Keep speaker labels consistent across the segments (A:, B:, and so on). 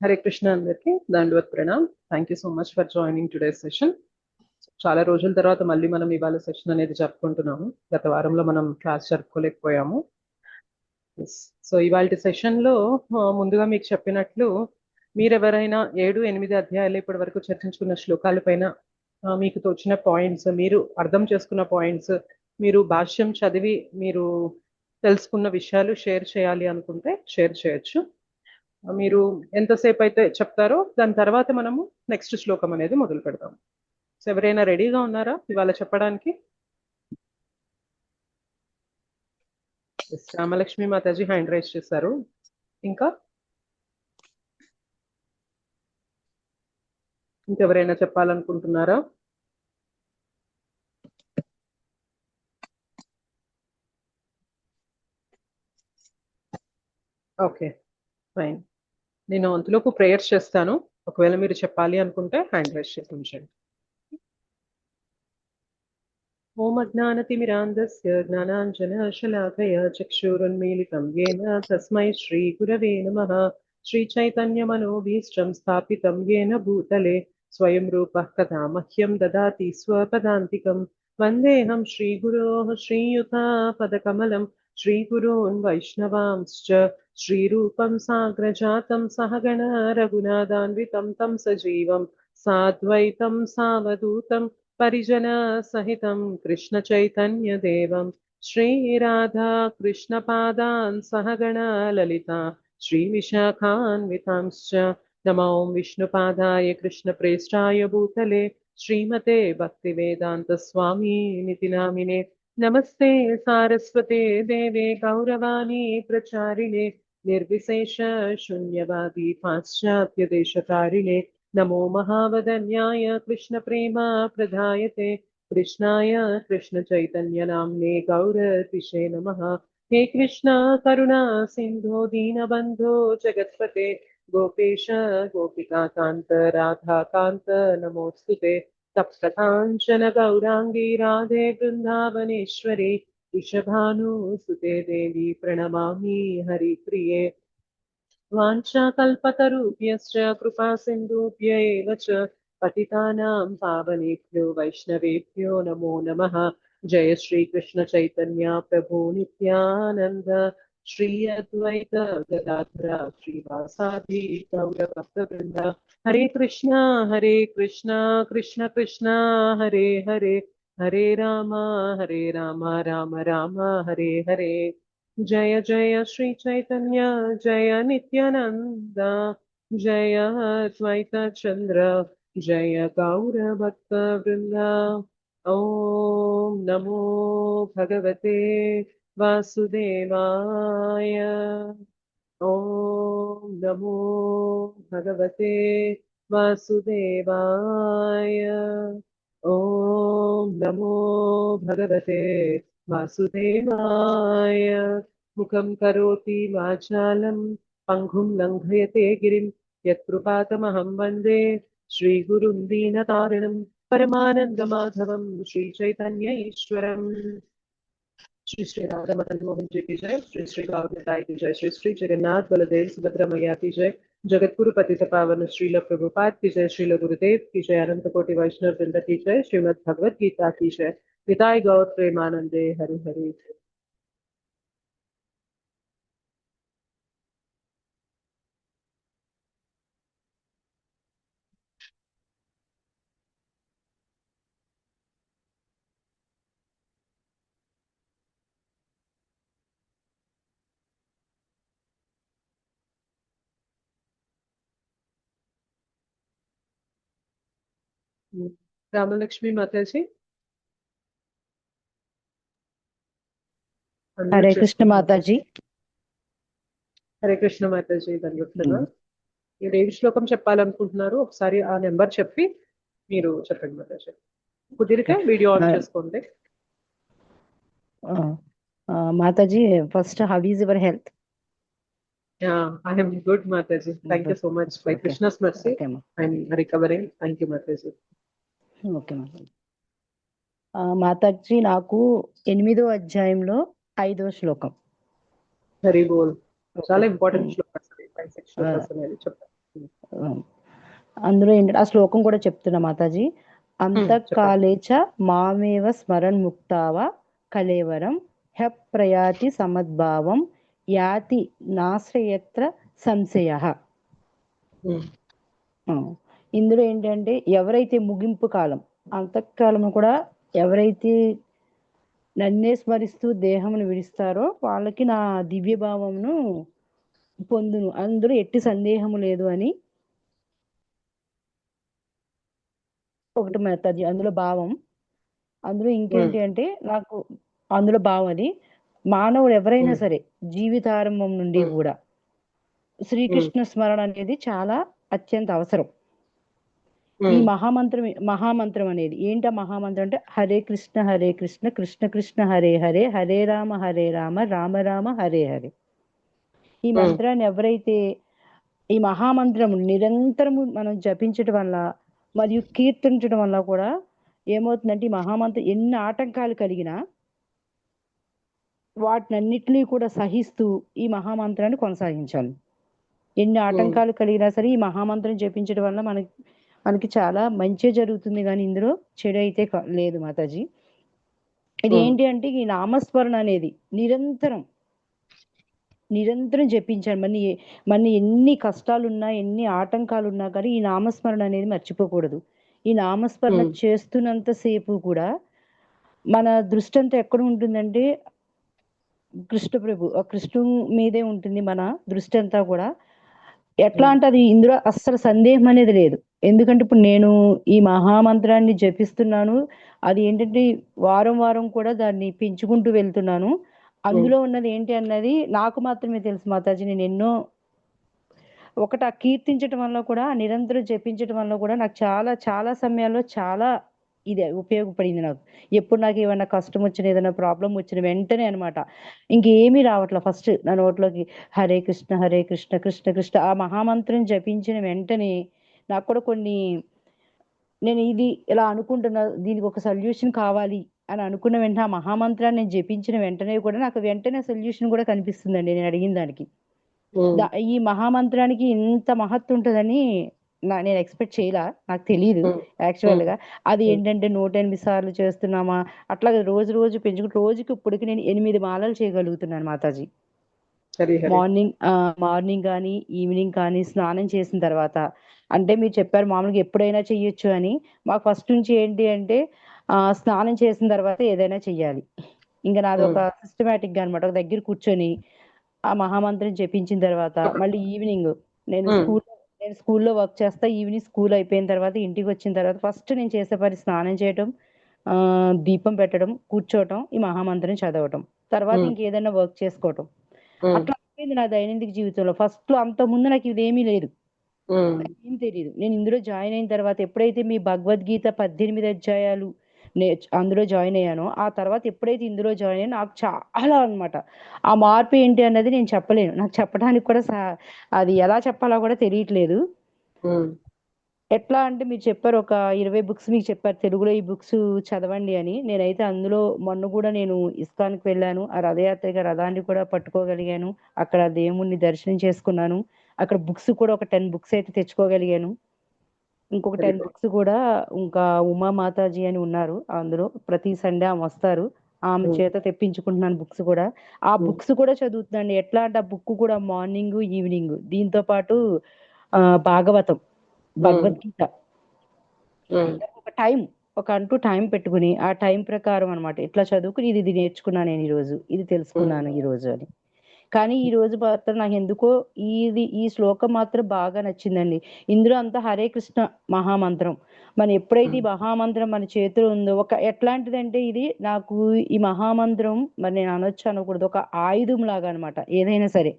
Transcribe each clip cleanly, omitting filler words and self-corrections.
A: హరే కృష్ణ అందరికి దండవత్ ప్రణామ్. Thank you so much for joining today session. చాలా రోజుల తర్వాత మళ్ళీ మనం ఇవాళ సెషన్ అనేది జరుపుకుంటున్నాము. గత వారంలో మనం క్లాస్ జరుపుకోలేకపోయాము. సో ఇవాళ సెషన్ లో ముందుగా మీకు చెప్పినట్లు మీరెవరైనా 7-8 అధ్యాయాలు ఇప్పటి వరకు చర్చించుకున్న శ్లోకాల పైన మీకు తోచిన పాయింట్స్, మీరు అర్థం చేసుకున్న పాయింట్స్, మీరు భాష్యం చదివి మీరు తెలుసుకున్న విషయాలు షేర్ చేయాలి అనుకుంటే షేర్ చేయొచ్చు. మీరు ఎంతసేపు అయితే చెప్తారో దాని తర్వాత మనము నెక్స్ట్ శ్లోకం అనేది మొదలు పెడతాం. సో ఎవరైనా రెడీగా ఉన్నారా ఇవాళ చెప్పడానికి? రామలక్ష్మి మాతాజీ హ్యాండ్ రైజ్ చేశారు. ఇంకా ఇంకెవరైనా చెప్పాలనుకుంటున్నారా? Okay, fine. నేను అంతలోపు ప్రేయర్స్ చేస్తాను. ఒకవేళ మీరు చెప్పాలి అనుకుంటే హ్యాండ్ రైజ్ చేసి ఉంచండి. ఓం అజ్ఞానతిమిరాంధస్య జ్ఞానాంజనశలాకయ చక్షురున్మీలితం येन తస్మై శ్రీగురవే నమః. శ్రీచైతన్యమనోభీష్టం స్థాపితం येन భూతలే స్వయం రూపः కదా మహ్యం దదాతి స్వపదాంతికం. వందేహం శ్రీగురోః శ్రీయుతాపదకమలం శ్రీగురూన్ వైష్ణవాంశ్చ శ్రీరూపం సాగ్రజాతం సహగణ రఘునాథాన్వితం తం సజీవం సాద్వైతం సావధూతం పరిజన సహితం కృష్ణ చైతన్య దేవం శ్రీ రాధా కృష్ణ పాదాన్ సహగణ లలిత శ్రీ విశాఖాన్వితాంశ్చ నమో విష్ణుపాదాయ కృష్ణ ప్రేష్టాయ భూతలే శ్రీమతే భక్తి వేదాంత స్వామి నితి నామినే. నమస్తే సారస్వతే దేవే గౌరవాణి ప్రచారిణే నిర్విశేష శూన్యవాది పాశ్చాత్య దేశకారిణే. नमो महावदन्याय कृष्ण प्रेमा प्रदायते कृष्णाय कृष्ण चैतन्य नाम्ने गौरतिशे नमः. हे कृष्ण करुणा सिंधो दीनबंधो जगत्पते गोपेश गोपिकाकांत राधाकांत नमोस्तुते. तप्तकांचन गौरांगी राधे वृंदावनेश्वरी वृषभानुसुते देवी प्रणमामि हरिप्रिये. वाञ्छाकल्पतरुभ्यश्च कृपा सिन्धुभ्य एव च पतितानां पावनेभ्यो वैष्णवेभ्यो नमो नमः. जय श्री कृष्ण चैतन्य प्रभु नित्यानंद श्री अद्वैत गदाधर श्रीवासादि गौर भक्तवृंद. हरे कृष्णा कृष्ण कृष्ण हरे हरे हरे राम राम राम हरे हरे. जय जय श्री चैतन्य जय नित्यानंद जय अद्वैत चंद्र जय गौर भक्त वृंद. ओम नमो भगवते वासुदेवाय. ओम नमो भगवते वासुदेवाय. ओम नमो भगवते वासुदेवाय. मुखं करोति वाचालं पङ्गुं लङ्घयते गिरिं यत्कृपातमहं वन्दे श्रीगुरुं दीनतारिणं परमानन्दमाधवं श्रीचैतन्य ईश्वरम्. श्री श्री राधा मदन मोहन जी की जय. श्री श्री गौरताई की जय. श्री श्री जगन्नाथ बलदेव सुभद्रा मैया की जय. जगतगुरु पतित पावन श्रील प्रभुपाद की जय. श्रील गुरुदेव की जय. अनंत कोटि वैष्णव वृंद की जय. श्रीमद् भगवत गीता की जय. पिताय गौर प्रेमानंदे हरि हरि. रामलक्ष्मी माता जी.
B: హరే కృష్ణ మాతాజీ.
A: హరే కృష్ణ మాతాజీ. ధన్యవాదాలు. మీరు ఏ శ్లోకం చెప్పాలనుకుంటున్నారు ఒకసారి ఆ నెంబర్ చెప్పి మీరు చెప్పండి మాతాజీ. కుదిరితే వీడియో ఆన్ చేసుకోండి.
B: Mataji, first how is your health?
A: I am good, Mataji. Thank you so much. By Krishna's mercy, I am recovering. Thank you, Mataji.
B: Okay Mataji. Mataji, నాకు 8వ అధ్యాయంలో 5వ శ్లోకం.
A: హరి బోల్. చాలా ఇంపార్టెంట్ శ్లోకం. 5-6 శ్లోకాలు అనేది చెప్తాను.
B: అందులో ఏంటంటే ఆ శ్లోకం కూడా చెప్తున్నా మాతాజీ.
A: చెప్పండి.
B: అంతఃకాలేచ మామేవ స్మరన్ ముక్తావ కలేవరం హ్య ప్రయాతి సమద్భావం యాతి నాశ్రయత్ర సంశయ. ఇందులో ఏంటంటే ఎవరైతే ముగింపు కాలం అంతఃకాలం కూడా ఎవరైతే నన్నే స్మరిస్తూ దేహమును విడిస్తారో వాళ్ళకి నా దివ్య భావమును పొందును, అందులో ఎట్టి సందేహము లేదు అని ఒకటి మాతాజీ అందులో భావం. అందులో ఇంకేంటి అంటే నాకు అందులో భావం అది మానవుడు ఎవరైనా సరే జీవితారంభం నుండి కూడా శ్రీకృష్ణ స్మరణ అనేది చాలా అత్యంత అవసరం. ఈ మహామంత్రం అనేది ఏంటి? ఆ మహామంత్రం అంటే హరే కృష్ణ కృష్ణ కృష్ణ హరే హరే హరే రామ రామ రామ హరే హరే. ఈ మంత్రాన్ని ఎవరైతే ఈ మహామంత్రం నిరంతరము మనం జపించడం వల్ల మరియు కీర్తించడం వల్ల కూడా ఏమవుతుందంటే ఈ మహామంత్రం ఎన్ని ఆటంకాలు కలిగినా వాటినన్నిటినీ కూడా సహిస్తూ ఈ మహామంత్రాన్ని కొనసాగించాలి. ఎన్ని ఆటంకాలు కలిగినా సరే ఈ మహామంత్రం జపించడం వల్ల మనకి చాలా మంచి జరుగుతుంది, కానీ ఇందులో చెడు అయితే లేదు మాతాజీ. ఇది ఏంటి అంటే ఈ నామస్మరణ అనేది నిరంతరం జపించాలి. మన ఎన్ని కష్టాలున్నా ఎన్ని ఆటంకాలు ఉన్నా కానీ ఈ నామస్మరణ అనేది మర్చిపోకూడదు. ఈ నామస్మరణ చేస్తున్నంత సేపు కూడా మన దృష్టి అంతా ఎక్కడ ఉంటుందంటే కృష్ణు మీదే ఉంటుంది మన దృష్టి అంతా కూడా. ఎట్లా అంటే అది ఇందులో అస్సలు సందేహం అనేది లేదు. ఎందుకంటే ఇప్పుడు నేను ఈ మహామంత్రాన్ని జపిస్తున్నాను, అది ఏంటంటే వారం వారం కూడా దాన్ని పెంచుకుంటూ వెళ్తున్నాను. అందులో ఉన్నది ఏంటి అన్నది నాకు మాత్రమే తెలుసు మాతాజీ. నేను ఎన్నో ఒకటి కీర్తించడం వల్ల కూడా నిరంతరం జపించడం వల్ల కూడా నాకు చాలా చాలా సమయాల్లో చాలా ఇది ఉపయోగపడింది నాకు. ఎప్పుడు నాకు ఏమైనా కష్టం వచ్చిన ఏదైనా ప్రాబ్లం వచ్చిన వెంటనే అనమాట ఇంకేమీ రావట్లే, ఫస్ట్ నా నోట్లోకి హరే కృష్ణ కృష్ణ కృష్ణ ఆ మహామంత్రం జపించిన వెంటనే నాకు కూడా కొన్ని నేను ఇది ఇలా అనుకుంటున్నా, దీనికి ఒక సొల్యూషన్ కావాలి అని అనుకున్న వెంటనే ఆ మహామంత్రాన్ని నేను జపించిన వెంటనే కూడా నాకు వెంటనే సొల్యూషన్ కూడా కనిపిస్తుందండి నేను అడిగిన దానికి. ఈ మహామంత్రానికి ఇంత మహత్తు ఉంటుందని నేను ఎక్స్పెక్ట్ చేయలా, నాకు తెలియదు యాక్చువల్ గా. అది ఏంటంటే 108 సార్లు చేస్తున్నామా అట్లా రోజు రోజు పెంచుకుంటూ రోజుకి ఇప్పటికి నేను 8 మాలలు చేయగలుగుతున్నాను మాతాజీ. మార్నింగ్ కానీ ఈవినింగ్ కానీ స్నానం చేసిన తర్వాత. అంటే మీరు చెప్పారు మామూలుగా ఎప్పుడైనా చెయ్యొచ్చు అని, మాకు ఫస్ట్ నుంచి ఏంటి అంటే స్నానం చేసిన తర్వాత ఏదైనా చెయ్యాలి. ఇంకా నాది ఒక సిస్టమేటిక్ గా అనమాట. ఒక దగ్గర కూర్చొని ఆ మహామంత్రం జపించిన తర్వాత మళ్ళీ ఈవినింగ్ నేను స్కూల్లో వర్క్ చేస్తా. ఈవినింగ్ స్కూల్ అయిపోయిన తర్వాత ఇంటికి వచ్చిన తర్వాత ఫస్ట్ నేను చేసే పని స్నానం చేయటం, దీపం పెట్టడం, కూర్చోవటం, ఈ మహామంత్రం చదవటం, తర్వాత ఇంకేదైనా వర్క్ చేసుకోవటం. అట్లా అయిపోయింది నా దైనందిక జీవితంలో. ఫస్ట్ లో అంత ముందు నాకు ఇదేమీ లేదు, ఏం తెలియదు. నేను ఇందులో జాయిన్ అయిన తర్వాత ఎప్పుడైతే మీ భగవద్గీత 18 అధ్యాయాలు అందులో జాయిన్ అయ్యానో ఆ తర్వాత ఎప్పుడైతే ఇందులో జాయిన్ అయ్యానో నాకు చాలా అనమాట ఆ మార్పు ఏంటి అన్నది నేను చెప్పలేను. నాకు చెప్పడానికి కూడా అది ఎలా చెప్పాలో కూడా తెలియట్లేదు. ఎట్లా అంటే మీరు చెప్పారు ఒక 20 బుక్స్ మీకు చెప్పారు తెలుగులో ఈ బుక్స్ చదవండి అని. నేనైతే అందులో మొన్న కూడా నేను ఇస్కాన్కి వెళ్ళాను, ఆ రథయాత్రగా రథాన్ని కూడా పట్టుకోగలిగాను, అక్కడ దేవుణ్ణి దర్శనం చేసుకున్నాను. అక్కడ బుక్స్ కూడా ఒక 10 బుక్స్ అయితే తెచ్చుకోగలిగాను. ఇంకొక 10 బుక్స్ కూడా ఇంకా ఉమా మాతాజీ అని ఉన్నారు అందులో, ప్రతి సండే ఆమె వస్తారు, ఆమె చేత తెప్పించుకుంటున్నాను బుక్స్ కూడా. ఆ బుక్స్ కూడా చదువుతున్నాను. ఎట్లా అంటే ఆ బుక్ కూడా మార్నింగ్ ఈవినింగ్, దీంతో పాటు భాగవతం, భగవద్గీత ఒక టైం పెట్టుకుని ఆ టైం ప్రకారం అనమాట ఇట్లా చదువుకుని ఇది నేర్చుకున్నాను నేను ఈ రోజు, ఇది తెలుసుకున్నాను ఈ రోజు అని. కానీ ఈ రోజు మాత్రం నాకు ఎందుకో ఈ శ్లోకం మాత్రం బాగా నచ్చిందండి. ఇందులో అంతా హరే కృష్ణ మహామంత్రం. మనం ఎప్పుడైతే ఈ మహామంత్రం మన చేతిలో ఉందో ఒక ఎట్లాంటిదంటే ఇది నాకు ఈ మహామంత్రం మరి నేను అనొచ్చు అనకూడదు, ఒక ఆయుధం లాగా అనమాట. ఏదైనా సరే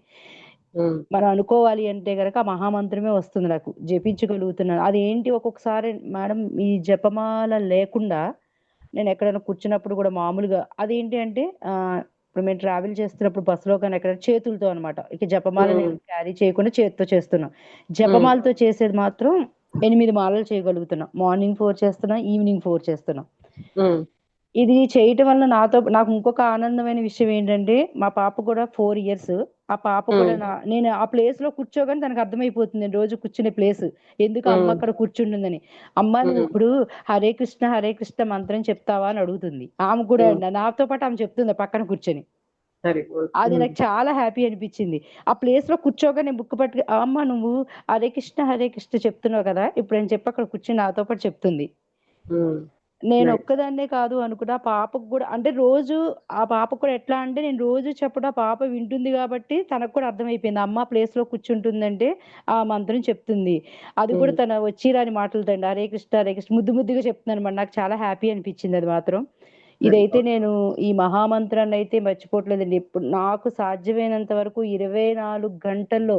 B: మనం అనుకోవాలి అంటే గనక ఆ మహామంత్రమే వస్తుంది, నాకు జపించగలుగుతున్నాను. అదేంటి ఒక్కొక్కసారి మేడం ఈ జపమాల లేకుండా నేను ఎక్కడైనా కూర్చున్నప్పుడు కూడా మామూలుగా అదేంటి అంటే ఇప్పుడు మేము ట్రావెల్ చేస్తున్నప్పుడు బస్సులో కానీ ఎక్కడ చేతులతో అనమాట, ఇక జపమాల నేను క్యారీ చేయకుండా చేతితో చేస్తున్నా. జపమాలతో చేసేది మాత్రం 8 మాలలు చేయగలుగుతున్నా. మార్నింగ్ 4 చేస్తున్నా, ఈవినింగ్ 4 చేస్తున్నా. ఇది చేయటం వల్ల నాకు ఇంకొక ఆనందమైన విషయం ఏంటంటే, మా పాప కూడా 4 ఇయర్స్. ఆ పాప కూడా నేను ఆ ప్లేస్ లో కూర్చోగానే తనకు అర్థమైపోతుంది, నేను రోజు కూర్చునే ప్లేస్ ఎందుకు అమ్మ అక్కడ కూర్చుంటుందని. అమ్మ నువ్వు ఇప్పుడు హరే కృష్ణ మంత్రం చెప్తావా అని అడుగుతుంది. ఆమె కూడా నాతో పాటు ఆమె చెప్తుంది పక్కన కూర్చొని.
A: Very good.
B: అది నాకు చాలా హ్యాపీ అనిపించింది. ఆ ప్లేస్ లో కూర్చోగా నేను బుక్ పట్టుకు, అమ్మ నువ్వు హరే కృష్ణ చెప్తున్నావు కదా, ఇప్పుడు నేను చెప్పి అక్కడ కూర్చొని నాతో పాటు చెప్తుంది. నేను ఒక్కదాన్నే కాదు అనుకున్నా, పాపకు కూడా అంటే రోజు ఆ పాపకు కూడా ఎట్లా అంటే, నేను రోజు చెప్పడం ఆ పాప వింటుంది కాబట్టి తనకు కూడా అర్థమైపోయింది, అమ్మ ప్లేస్ లో కూర్చుంటుందంటే ఆ మంత్రం చెప్తుంది. అది కూడా తన వచ్చి రాని మాటలతండి హరే కృష్ణ ముద్దు ముద్దుగా చెప్తున్నాను అనమాట. నాకు చాలా హ్యాపీ అనిపించింది అది మాత్రం. ఇదైతే నేను ఈ మహామంత్రాన్ని అయితే మర్చిపోవట్లేదండి. ఇప్పుడు నాకు సాధ్యమైనంత వరకు 24 గంటల్లో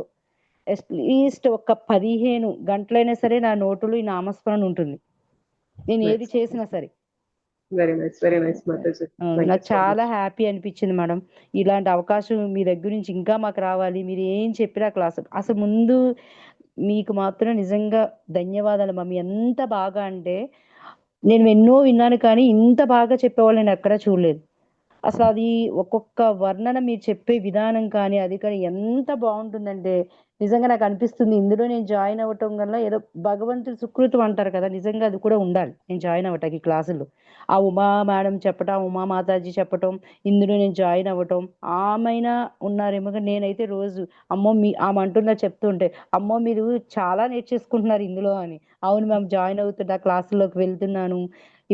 B: అట్లీస్ట్ ఒక 15 గంటలైనా సరే నా నోటులో ఈ నామస్మరణ ఉంటుంది, నేను ఏది చేసినా సరే.
A: Very nice, very nice Mataji.
B: నాకు చాలా హ్యాపీ అనిపించింది మేడం. ఇలాంటి అవకాశం మీ దగ్గర నుంచి ఇంకా మాకు రావాలి. మీరు ఏం చెప్పినా క్లాస్ అసలు ముందు మీకు మాత్రం నిజంగా ధన్యవాదాలు మమ్మీ. ఎంత బాగా అంటే నేను ఎన్నో విన్నాను కానీ ఇంత బాగా చెప్పేవాళ్ళు నేను ఎక్కడా చూడలేదు. అసలు అది ఒక్కొక్క వర్ణన మీరు చెప్పే విధానం కానీ అది కానీ ఎంత బాగుంటుందంటే నిజంగా నాకు అనిపిస్తుంది ఇందులో నేను జాయిన్ అవ్వటం వల్ల ఏదో భగవంతుడి సుకృతం అంటారు కదా, నిజంగా అది కూడా ఉండాలి నేను జాయిన్ అవ్వటానికి ఈ క్లాసుల్లో. ఆ ఉమా మేడం చెప్పటం, ఉమా మాతాజీ చెప్పటం, ఇందులో నేను జాయిన్ అవ్వటం, ఆమెనా ఉన్నారేమో కానీ నేనైతే రోజు అమ్మో ఆమె అంటున్నా చెప్తుంటే అమ్మో మీరు చాలా నేర్చేసుకుంటున్నారు ఇందులో అని. అవును మ్యామ్ జాయిన్ అవుతున్నా, క్లాసుల్లోకి వెళ్తున్నాను,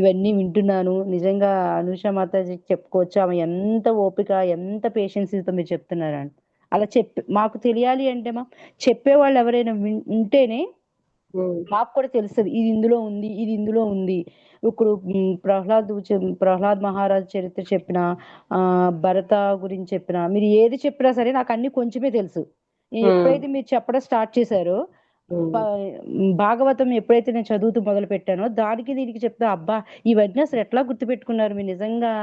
B: ఇవన్నీ వింటున్నాను. నిజంగా అనూష మాతాజీ చెప్పుకోవచ్చు, ఆమె ఎంత ఓపిక ఎంత పేషెన్సీతో మీరు చెప్తున్నారని. అలా మాకు తెలియాలి అంటే చెప్పేవాళ్ళు ఎవరైనా ఉంటేనే మాకు కూడా తెలుస్తుంది ఇది ఇందులో ఉంది, ఇది ఇందులో ఉంది. ఇప్పుడు ప్రహ్లాద్ మహారాజ్ చరిత్ర చెప్పిన, భరత గురించి చెప్పిన, మీరు ఏది చెప్పినా సరే నాకు అన్ని కొంచెమే తెలుసు. ఎప్పుడైతే మీరు చెప్పడం స్టార్ట్ చేశారో, భాగవతం ఎప్పుడైతే నేను చదువుతూ మొదలు పెట్టానో దానికి దీనికి చెప్తా అబ్బా ఇవన్నీ అసలు ఎట్లా గుర్తుపెట్టుకున్నారు మీరు. నిజంగా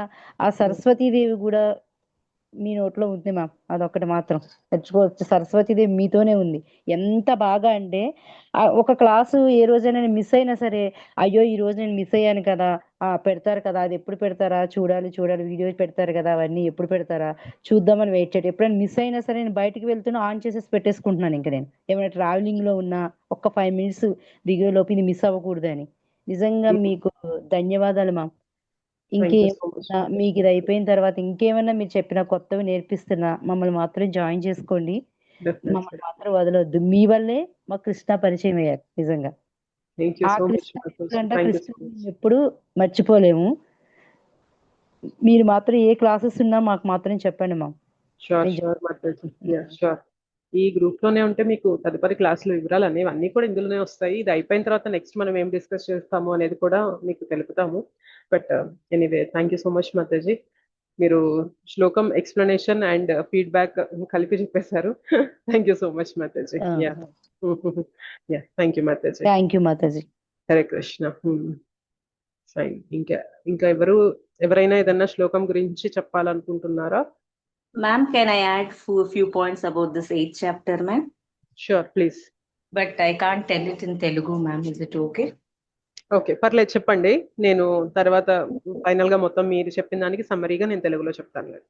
B: ఆ సరస్వతీదేవి కూడా మీ నోట్లో ఉంది మ్యామ్, అదొక్కటి మాత్రం తెచ్చుకోవచ్చు. సరస్వతీదేవి మీతోనే ఉంది. ఎంత బాగా అంటే ఒక క్లాసు ఏ రోజైనా నేను మిస్ అయినా సరే, అయ్యో ఈ రోజు నేను మిస్ అయ్యాను కదా, పెడతారు కదా, అది ఎప్పుడు పెడతారా చూడాలి చూడాలి, వీడియో పెడతారు కదా అవన్నీ ఎప్పుడు పెడతారా చూద్దామని వెయిట్ చేయడం. ఎప్పుడైనా మిస్ అయినా సరే నేను బయటికి వెళ్తున్నా ఆన్ చేసేసి పెట్టేసుకుంటున్నాను. ఇంకా నేను ఏమైనా ట్రావెలింగ్ లో ఉన్నా ఒక్క 5 మినిట్స్ దిగే లోపు ఇది మిస్ అవ్వకూడదని. నిజంగా మీకు ధన్యవాదాలు మ్యామ్. ఇంకేమన్నా మీకు ఇది అయిపోయిన తర్వాత ఇంకేమన్నా మీరు చెప్పిన కొత్తవి నేర్పిస్తున్నా మమ్మల్ని మాత్రం జాయిన్ చేసుకోండి, మమ్మల్ని మాత్రం వదలొద్దు. మీ వల్లే మా కృష్ణ పరిచయం అయ్యారు. నిజంగా ఆ కృష్ణ ఎప్పుడు మర్చిపోలేము. మీరు మాత్రం ఏ క్లాసెస్ ఉన్నా మాకు మాత్రం చెప్పండి మ్యామ్.
A: షూర్. ఈ గ్రూప్ లోనే ఉంటే మీకు తదుపరి క్లాసులు వివరాలు అనేవి అన్ని కూడా ఇందులోనే వస్తాయి. ఇది అయిపోయిన తర్వాత నెక్స్ట్ మనం ఏం డిస్కస్ చేస్తాము అనేది కూడా మీకు తెలుపుతాము. But anyway thank you so much మాతాజీ. మీరు శ్లోకం ఎక్స్ప్లెనేషన్ అండ్ ఫీడ్బ్యాక్ కలిపి చెప్పేశారు. థ్యాంక్ యూ సో మచ్ మాతాజీ. థ్యాంక్ యూ మాతాజీ.
B: థ్యాంక్ యూ మాతాజీ.
A: హరే కృష్ణ. ఫైన్. ఇంకా ఎవరైనా ఏదన్నా శ్లోకం గురించి చెప్పాలనుకుంటున్నారా?
C: Ma'am, can I add few points about this 8th chapter, ma'am?
A: Sure, please.
C: But I can't tell it in Telugu, ma'am. Is it okay?
A: Okay పర్లేదు చెప్పండి. నేను తర్వాత ఫైనల్ గా మొత్తం మీరు చెప్పిన దానికి సమ్మరీగా నేను తెలుగులో చెప్తాను.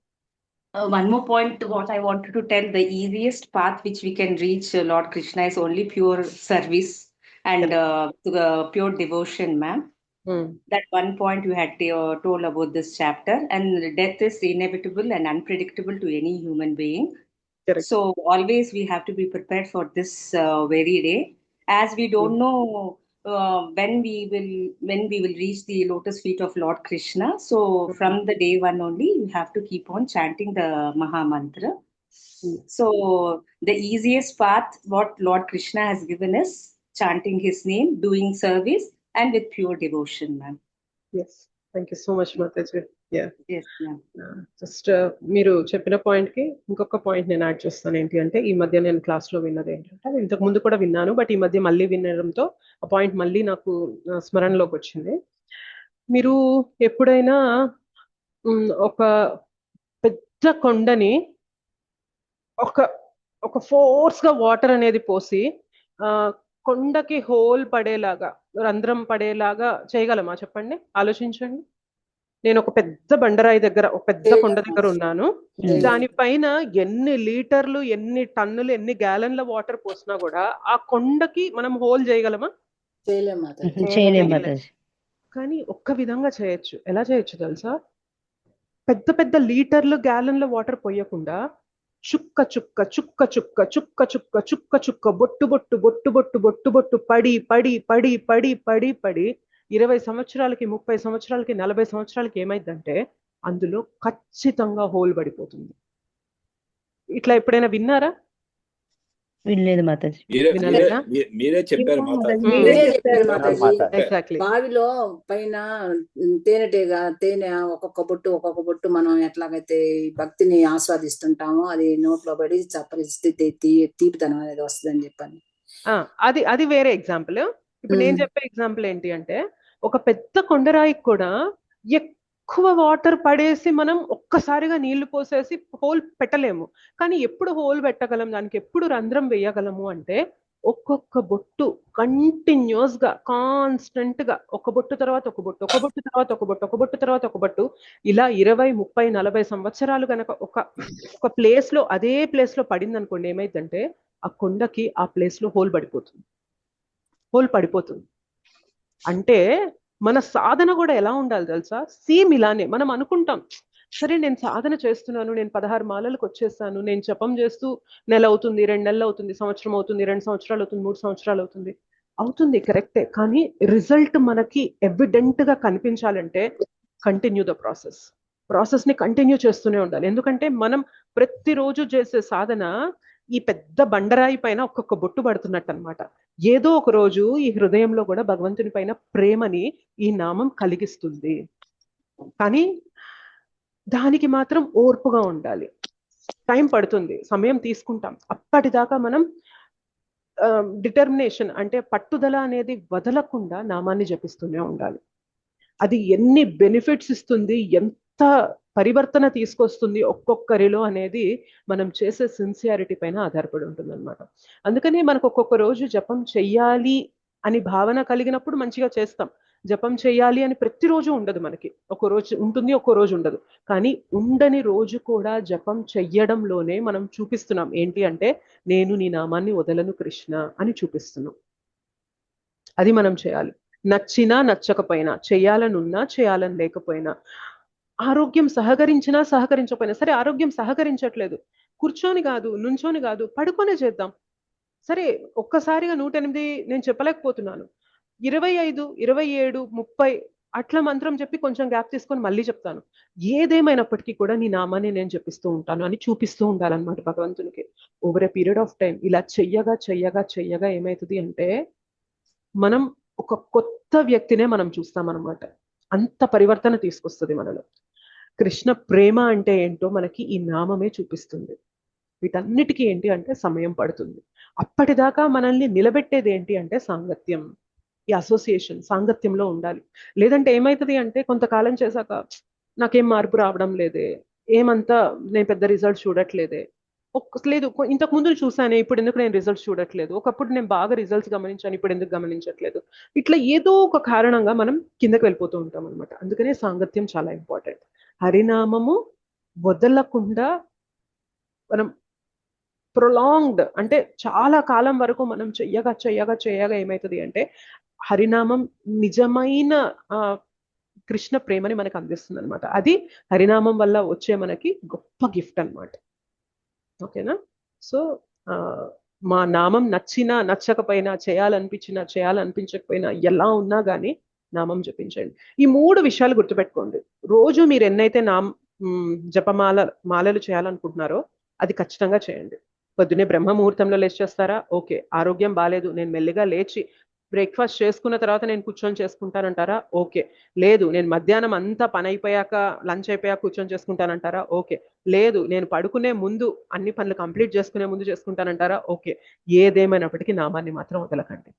C: One more point, what I wanted to tell, the easiest path which we can reach Lord Krishna is only pure service and pure devotion, ma'am. That one point you had told about this chapter, and death is inevitable and unpredictable to any human being. Correct. So always we have to be prepared for this very day, as we don't know when we will reach the lotus feet of Lord Krishna. So from the day one only you have to keep on chanting the Maha Mantra. So the easiest path what Lord Krishna has given is chanting his name, doing service and with pure devotion, ma'am.
A: Yes, thank you so much Mataji.
C: Yes, ma'am.
A: Just మీరు చెప్పిన point కి ఇంకొక point నేను add చేస్తాను. ఏంటి అంటే ఈ మధ్య నేను క్లాస్ లో విన్నది ఏంటంటే, ఇంతకు ముందు కూడా విన్నాను బట్ ఈ మధ్య మళ్ళీ వినడంతో ఆ పాయింట్ మళ్ళీ నాకు స్మరణలోకి వచ్చింది. మీరు ఎప్పుడైనా ఒక పెద్ద కొండని ఒక ఫోర్స్ గా వాటర్ అనేది పోసి కొండకి హోల్ పడేలాగా, రంధ్రం పడేలాగా చేయగలమా చెప్పండి, ఆలోచించండి. నేను ఒక పెద్ద బండరాయి దగ్గర, ఒక పెద్ద కొండ దగ్గర ఉన్నాను. దానిపైన ఎన్ని లీటర్లు, ఎన్ని టన్నులు, ఎన్ని గ్యాలన్ల వాటర్ పోసినా కూడా ఆ కొండకి మనం హోల్ చేయగలమా?
B: చేయలేము.
A: కానీ ఒక్క విధంగా చేయొచ్చు. ఎలా చేయొచ్చు తెలుసా? పెద్ద పెద్ద లీటర్లు గ్యాలన్ల వాటర్ పోయకుండా చుక్క చుక్క చుక్క చుక్క చుక్క చుక్క చుక్క చుక్క బొట్టు బొట్టు బొట్టు బొట్టు బొట్టు బొట్టు పడి పడి పడి పడి పడి పడి 20 సంవత్సరాలకి, 30 సంవత్సరాలకి, 40 సంవత్సరాలకి ఏమైందంటే అందులో ఖచ్చితంగా హోల్ పడిపోతుంది. ఇట్లా ఎప్పుడైనా విన్నారా?
B: వినలేదు మాతాజీ.
D: మీరే చెప్పారు
E: ఎగ్జాక్ట్లీ. బావిలో పైన తేనె ఒక్కొక్క బొట్టు మనం ఎట్లాగైతే భక్తిని ఆస్వాదిస్తుంటామో అది నోట్లో పడి చప్పరిస్తే తీపితనం అనేది వస్తుందని చెప్పాను.
A: అది వేరే ఎగ్జాంపుల్. ఇప్పుడు నేను చెప్పే ఎగ్జాంపుల్ ఏంటి అంటే, ఒక పెద్ద కొండరాయికి కూడా ఎక్కువ వాటర్ పడేసి మనం ఒక్కసారిగా నీళ్లు పోసేసి హోల్ పెట్టలేము. కానీ ఎప్పుడు హోల్ పెట్టగలం, దానికి ఎప్పుడు రంధ్రం వేయగలము అంటే ఒక్కొక్క బొట్టు కంటిన్యూస్ గా, కాన్స్టెంట్ గా, ఒక బొట్టు తర్వాత ఒక బొట్టు, ఒక బొట్టు తర్వాత ఒక బొట్టు, ఒక బొట్టు తర్వాత ఒక బొట్టు, ఇలా 20, 30, 40 సంవత్సరాలు కనుక ఒక ప్లేస్ లో, అదే ప్లేస్ లో పడింది అనుకోండి, ఏమైందంటే ఆ కొండకి ఆ ప్లేస్ లో హోల్ పడిపోతుంది. అంటే మన సాధన కూడా ఎలా ఉండాలి తెలుసా? సేమ్ ఇలానే మనం అనుకుంటాం, సరే నేను సాధన చేస్తున్నాను, నేను 16 మాలలకు వచ్చేస్తాను, నేను జపం చేస్తూ నెల అవుతుంది, 2 నెలలు అవుతుంది, సంవత్సరం అవుతుంది, 2 సంవత్సరాలు అవుతుంది, 3 సంవత్సరాలు అవుతుంది, కరెక్టే. కానీ రిజల్ట్ మనకి ఎవిడెంట్ గా కనిపించాలంటే కంటిన్యూ ద ప్రాసెస్ ని కంటిన్యూ చేస్తూనే ఉండాలి. ఎందుకంటే మనం ప్రతిరోజు చేసే సాధన ఈ పెద్ద బండరాయి పైన ఒక్కొక్క బొట్టు పడుతున్నట్టు అనమాట. ఏదో ఒక రోజు ఈ హృదయంలో కూడా భగవంతుని పైన ప్రేమని ఈ నామం కలిగిస్తుంది. కానీ దానికి మాత్రం ఓర్పుగా ఉండాలి. టైం పడుతుంది, సమయం తీసుకుంటాం. అప్పటిదాకా మనం డిటర్మినేషన్ అంటే పట్టుదల అనేది వదలకుండా నామాన్ని జపిస్తూనే ఉండాలి. అది ఎన్ని బెనిఫిట్స్ ఇస్తుంది, ఎంత పరివర్తన తీసుకొస్తుంది ఒక్కొక్కరిలో అనేది మనం చేసే సిన్సియారిటీ పైన ఆధారపడి ఉంటుంది అనమాట. అందుకని మనకు ఒక్కొక్క రోజు జపం చెయ్యాలి అని భావన కలిగినప్పుడు మంచిగా చేస్తాం. జపం చేయాలి అని ప్రతిరోజు ఉండదు మనకి. ఒక రోజు ఉంటుంది, ఒక్కో రోజు ఉండదు. కానీ ఉండని రోజు కూడా జపం చెయ్యడంలోనే మనం చూపిస్తున్నాం ఏంటి అంటే, నేను నీ నామాన్ని వదలను కృష్ణ అని చూపిస్తున్నాం. అది మనం చేయాలి. నచ్చినా నచ్చకపోయినా, చేయాలనున్నా చేయాలని లేకపోయినా, ఆరోగ్యం సహకరించినా సహకరించకపోయినా, సరే ఆరోగ్యం సహకరించట్లేదు, కూర్చొని కాదు, నుంచొని కాదు, పడుకొనే చేద్దాం. సరే ఒక్కసారిగా 108 నేను చెప్పలేకపోతున్నాను, 25, 27, 30 అట్లా మంత్రం చెప్పి కొంచెం గ్యాప్ తీసుకొని మళ్ళీ చెప్తాను. ఏదేమైనప్పటికీ కూడా నీ నామాన్ని నేను జపిస్తూ ఉంటాను అని చూపిస్తూ ఉండాలన్నమాట భగవంతునికి over a period of time. ఇలా చెయ్యగా చెయ్యగా చెయ్యగా ఏమవుతుంది అంటే మనం ఒక కొత్త వ్యక్తినే మనం చూస్తామన్నమాట. అంత పరివర్తన తీసుకొస్తుంది మనలో. కృష్ణ ప్రేమ అంటే ఏంటో మనకి ఈ నామమే చూపిస్తుంది. వీటన్నిటికీ ఏంటి అంటే సమయం పడుతుంది. అప్పటిదాకా మనల్ని నిలబెట్టేది ఏంటి అంటే సాంగత్యం, ఈ అసోసియేషన్, సాంగత్యంలో ఉండాలి. లేదంటే ఏమవుతుంది అంటే కొంతకాలం చేశాక నాకేం మార్పు రావడం లేదే, ఏమంతా నేను పెద్ద రిజల్ట్ చూడట్లేదే, లేదు ఇంతకు ముందు చూసానే ఇప్పుడు ఎందుకు నేను రిజల్ట్స్ చూడట్లేదు, ఒకప్పుడు నేను బాగా రిజల్ట్స్ గమనించాను ఇప్పుడు ఎందుకు గమనించట్లేదు, ఇట్లా ఏదో ఒక కారణంగా మనం కిందకి వెళ్ళిపోతూ ఉంటాం అనమాట. అందుకనే సాంగత్యం చాలా ఇంపార్టెంట్. హరినామము వదలకుండా మనం ప్రొలాంగ్డ్ అంటే చాలా కాలం వరకు మనం చెయ్యగా చెయ్యగా చెయ్యగా ఏమవుతుంది అంటే హరినామం నిజమైన కృష్ణ ప్రేమని మనకు అందిస్తుంది అనమాట. అది హరినామం వల్ల వచ్చే మనకి గొప్ప గిఫ్ట్ అనమాట. ఓకేనా? సో మా నామం నచ్చినా నచ్చకపోయినా, చేయాలనిపించినా చేయాలనిపించకపోయినా, ఎలా ఉన్నా కానీ నామం జపించండి. ఈ 3 విషయాలు గుర్తుపెట్టుకోండి. రోజు మీరు ఎన్నైతే మాలలు చేయాలనుకుంటున్నారో అది ఖచ్చితంగా చేయండి. పొద్దునే బ్రహ్మ ముహూర్తంలో లేచి చేస్తారా? ఓకే. ఆరోగ్యం బాలేదు, నేను మెల్లిగా లేచి బ్రేక్ఫాస్ట్ చేసుకున్న తర్వాత నేను కూర్చొని చేసుకుంటానంటారా? ఓకే. లేదు నేను మధ్యాహ్నం అంతా పని అయిపోయాక, లంచ్ అయిపోయాక కూర్చొని చేసుకుంటానంటారా? ఓకే. లేదు నేను పడుకునే ముందు, అన్ని పనులు కంప్లీట్ చేసుకునే ముందు చేసుకుంటానంటారా? ఓకే. ఏదేమైనప్పటికీ నామాన్ని మాత్రం వదలకండి.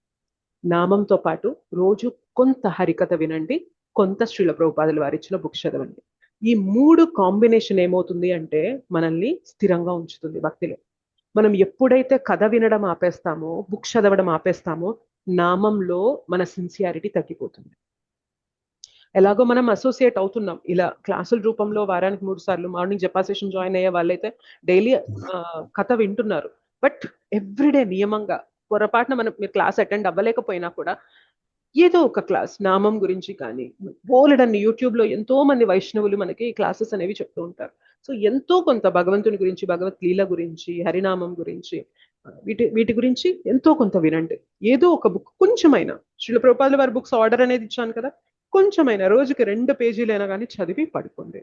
A: నామంతో పాటు రోజు కొంత హరికథ వినండి, కొంత శ్రీల ప్రభుపాదుల వారు ఇచ్చిన బుక్స్ చదవండి. ఈ 3 కాంబినేషన్ ఏమవుతుంది అంటే మనల్ని స్థిరంగా ఉంచుతుంది భక్తిలో. మనం ఎప్పుడైతే కథ వినడం ఆపేస్తామో, బుక్స్ చదవడం ఆపేస్తామో, నామంలో మన సిన్సియారిటీ తగ్గిపోతుంది. ఎలాగో మనం అసోసియేట్ అవుతున్నాం ఇలా క్లాసుల రూపంలో వారానికి 3 సార్లు మార్నింగ్ జపా సెషన్ జాయిన్ అయ్యే వాళ్ళైతే డైలీ కథ వింటున్నారు. బట్ ఎవ్రీడే నియమంగా పొరపాటున మీరు క్లాస్ అటెండ్ అవ్వలేకపోయినా కూడా ఏదో ఒక క్లాస్ నామం గురించి కానీ, బోలెడన్ని యూట్యూబ్ లో ఎంతో మంది వైష్ణవులు మనకి క్లాసెస్ అనేవి చెప్తూ ఉంటారు. సో ఎంతో కొంత భగవంతుని గురించి, భగవత్ లీల గురించి, హరినామం గురించి, వీటి గురించి ఎంతో కొంత వినండి. ఏదో ఒక బుక్ కొంచెమైనా, శ్రీల ప్రభుపాదుల వారి బుక్స్ ఆర్డర్ అనేది ఇచ్చాను కదా, కొంచెమైనా రోజుకి 2 పేజీలైనా కానీ చదివి పడుకోండి.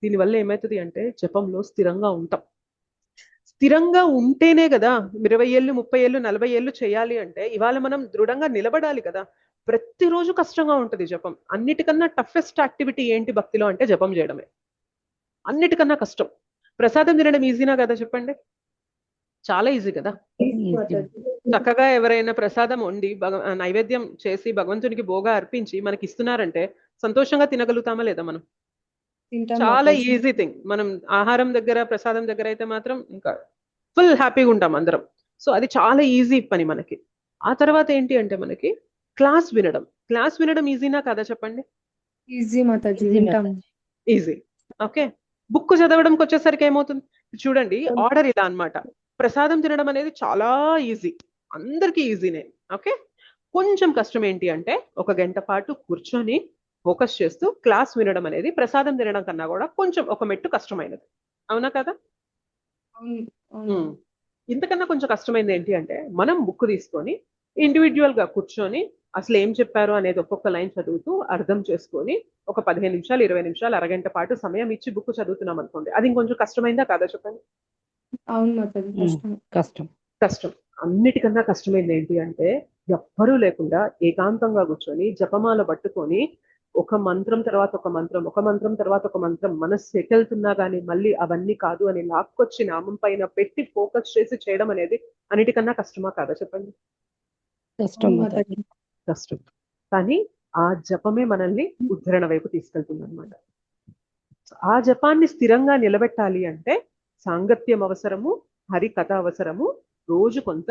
A: దీనివల్ల ఏమవుతుంది అంటే జపంలో స్థిరంగా ఉంటాం. స్థిరంగా ఉంటేనే కదా 20 ఏళ్ళు, 30 ఏళ్ళు, 40 ఏళ్ళు చేయాలి అంటే ఇవాళ మనం దృఢంగా నిలబడాలి కదా. ప్రతిరోజు కష్టంగా ఉంటుంది జపం. అన్నిటికన్నా టఫెస్ట్ యాక్టివిటీ ఏంటి భక్తిలో అంటే జపం చేయడమే. అన్నిటికన్నా కష్టం. ప్రసాదం తినడం ఈజీనా కదా చెప్పండి? చాలా ఈజీ కదా. చక్కగా ఎవరైనా ప్రసాదం వండి నైవేద్యం చేసి భగవంతునికి భోగా అర్పించి మనకి ఇస్తున్నారంటే సంతోషంగా తినగలుగుతామా లేదా మనం? చాలా ఈజీ థింగ్. మనం ఆహారం దగ్గర, ప్రసాదం దగ్గర అయితే మాత్రం ఇంకా ఫుల్ హ్యాపీగా ఉంటాం అందరం. సో అది చాలా ఈజీ పని మనకి. ఆ తర్వాత ఏంటి అంటే మనకి క్లాస్ వినడం ఈజీనా కదా చెప్పండి?
F: ఈజీ మాతాజీ.
A: ఈజీ. ఓకే. బుక్ చదవడంకి వచ్చేసరికి ఏమవుతుంది చూడండి, ఆర్డర్ ఇలా అన్నమాట. ప్రసాదం తినడం అనేది చాలా ఈజీ, అందరికీ ఈజీనే. ఓకే. కొంచెం కష్టం ఏంటి అంటే 1 గంట పాటు కూర్చొని ఫోకస్ చేస్తూ క్లాస్ వినడం అనేది ప్రసాదం తినడం కన్నా కూడా కొంచెం ఒక మెట్టు కష్టమైనది. అవునా కదా? ఇంతకన్నా కొంచెం కష్టమైనది ఏంటి అంటే మనం బుక్ తీసుకొని ఇండివిజువల్ గా కూర్చొని అసలు ఏం చెప్పారు అనేది ఒక్కొక్క లైన్ చదువుతూ అర్థం చేసుకొని ఒక 15 నిమిషాలు, 20 నిమిషాలు, అరగంట పాటు సమయం ఇచ్చి బుక్ చదువుతున్నాం అనుకోండి, అది ఇంకొంచెం కష్టమైందా కాదా చెప్పండి? కష్టం. అన్నిటికన్నా కష్టమైంది ఏంటి అంటే ఎవ్వరూ లేకుండా ఏకాంతంగా కూర్చొని జపమాల పట్టుకొని ఒక మంత్రం తర్వాత ఒక మంత్రం, ఒక మంత్రం తర్వాత ఒక మంత్రం మనస్సు ఎటెళ్తున్నా కానీ మళ్ళీ అవన్నీ కాదు అని లాక్కొచ్చి నామం పైన పెట్టి ఫోకస్ చేసి చేయడం అనేది అన్నిటికన్నా కష్టమా కాదా చెప్పండి? కష్టం. కానీ ఆ జపమే మనల్ని ఉద్ధరణ వైపు తీసుకెళ్తుంది అనమాట. ఆ జపాన్ని స్థిరంగా నిలబెట్టాలి అంటే సాంగత్యం అవసరము, హరికథ అవసరము, రోజు కొంత